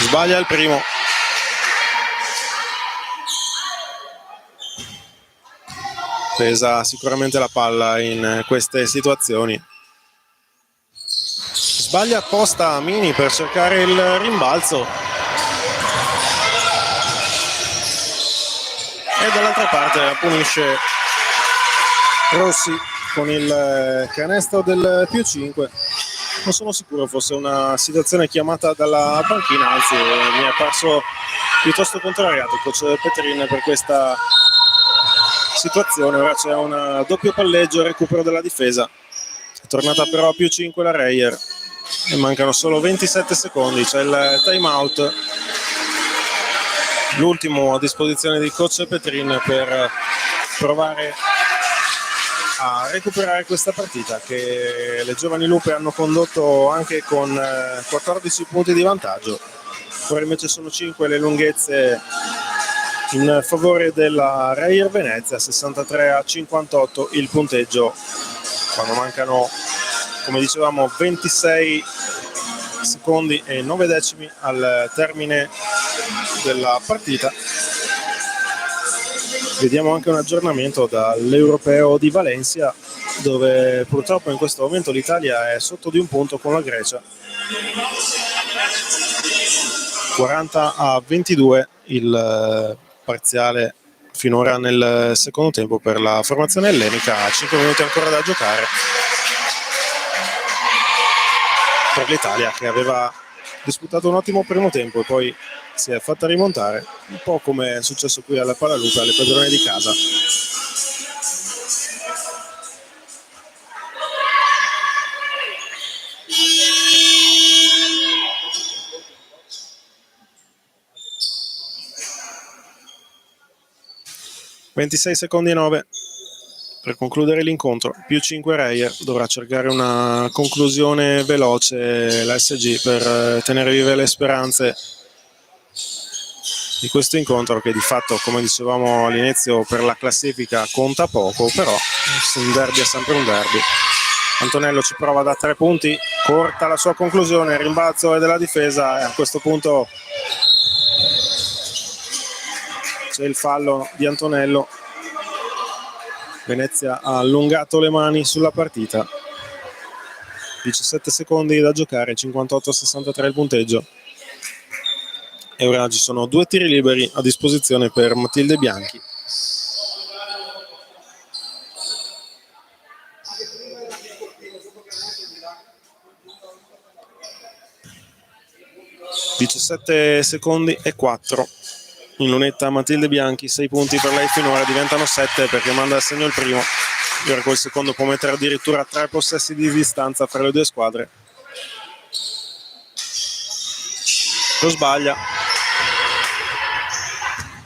Sbaglia il primo. Pesa sicuramente la palla in queste situazioni. Sbaglia apposta Mini per cercare il rimbalzo. E dall'altra parte la punisce Rossi con il canestro del più 5. Non sono sicuro fosse una situazione chiamata dalla panchina, anzi mi è parso piuttosto contrariato il coach Petrin per questa situazione. Ora c'è un doppio palleggio e recupero della difesa. È tornata però a più 5 la Reyer e mancano solo 27 secondi. C'è il time out, l'ultimo a disposizione di coach Petrin per provare a recuperare questa partita che le Giovani Lupe hanno condotto anche con 14 punti di vantaggio. Ora invece sono 5 le lunghezze in favore della Reyer Venezia, 63-58 il punteggio quando mancano, come dicevamo, 26 secondi e 9 decimi al termine della partita. Vediamo anche un aggiornamento dall'Europeo di Valencia, dove purtroppo in questo momento l'Italia è sotto di un punto con la Grecia. 40-22 il parziale finora nel secondo tempo per la formazione ellenica. 5 minuti ancora da giocare per l'Italia, che aveva disputato un ottimo primo tempo e poi si è fatta rimontare, un po' come è successo qui alla Palalupe, alle padrone di casa. ...26 secondi e 9 per concludere l'incontro, più 5 Reyer. Dovrà cercare una conclusione veloce la SG per tenere vive le speranze di questo incontro, che di fatto, come dicevamo all'inizio, per la classifica conta poco, però un derby è sempre un derby. Antonello ci prova da 3 punti, corta la sua conclusione, il rimbalzo è della difesa e a questo punto c'è il fallo di Antonello. Venezia ha allungato le mani sulla partita. 17 secondi da giocare, 58-63 il punteggio. E ora ci sono 2 tiri liberi a disposizione per Matilde Bianchi. (17 secondi e 4) in lunetta Matilde Bianchi, 6 punti per lei finora, diventano 7 perché manda a segno il primo. E ora col secondo può mettere addirittura 3 possessi di distanza fra le due squadre. Lo sbaglia.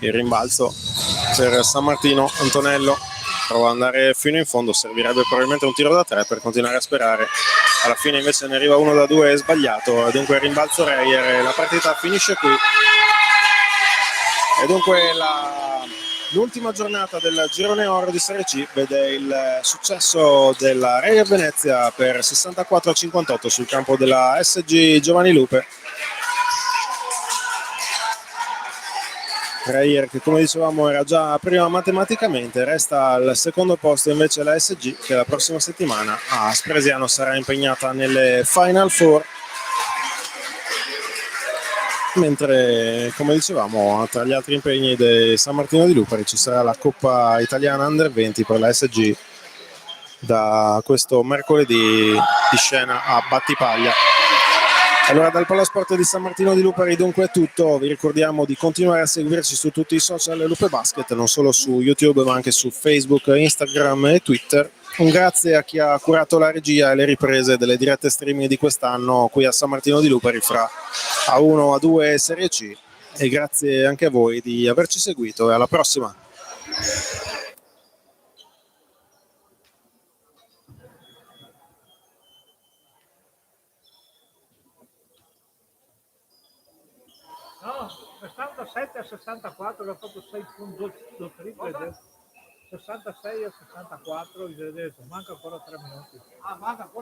Il rimbalzo per San Martino. Antonello prova ad andare fino in fondo, servirebbe probabilmente un tiro da 3 per continuare a sperare. Alla fine invece ne arriva uno da 2 sbagliato, dunque il rimbalzo Reyer e la partita finisce qui. E dunque l'ultima giornata del girone oro di Serie C vede il successo della Reyer Venezia per 64-58 sul campo della SG Giovani Lupe. Reyer, che come dicevamo era già prima matematicamente, resta al secondo posto invece la SG, che la prossima settimana a Spresiano sarà impegnata nelle Final Four, mentre come dicevamo tra gli altri impegni di San Martino di Lupari ci sarà la Coppa Italiana Under 20 per la SG da questo mercoledì di scena a Battipaglia. Allora dal Palasport di San Martino di Lupari dunque è tutto, vi ricordiamo di continuare a seguirci su tutti i social Lupe Basket, non solo su YouTube ma anche su Facebook, Instagram e Twitter. Un grazie a chi ha curato la regia e le riprese delle dirette streaming di quest'anno qui a San Martino di Lupari fra A1, A2 e Serie C, e grazie anche a voi di averci seguito e alla prossima. No, 67-64, l'ho fatto 6 punti, 2 triple, 66-64, il Veneto, manca ancora 3 minuti. Ah, manca ancora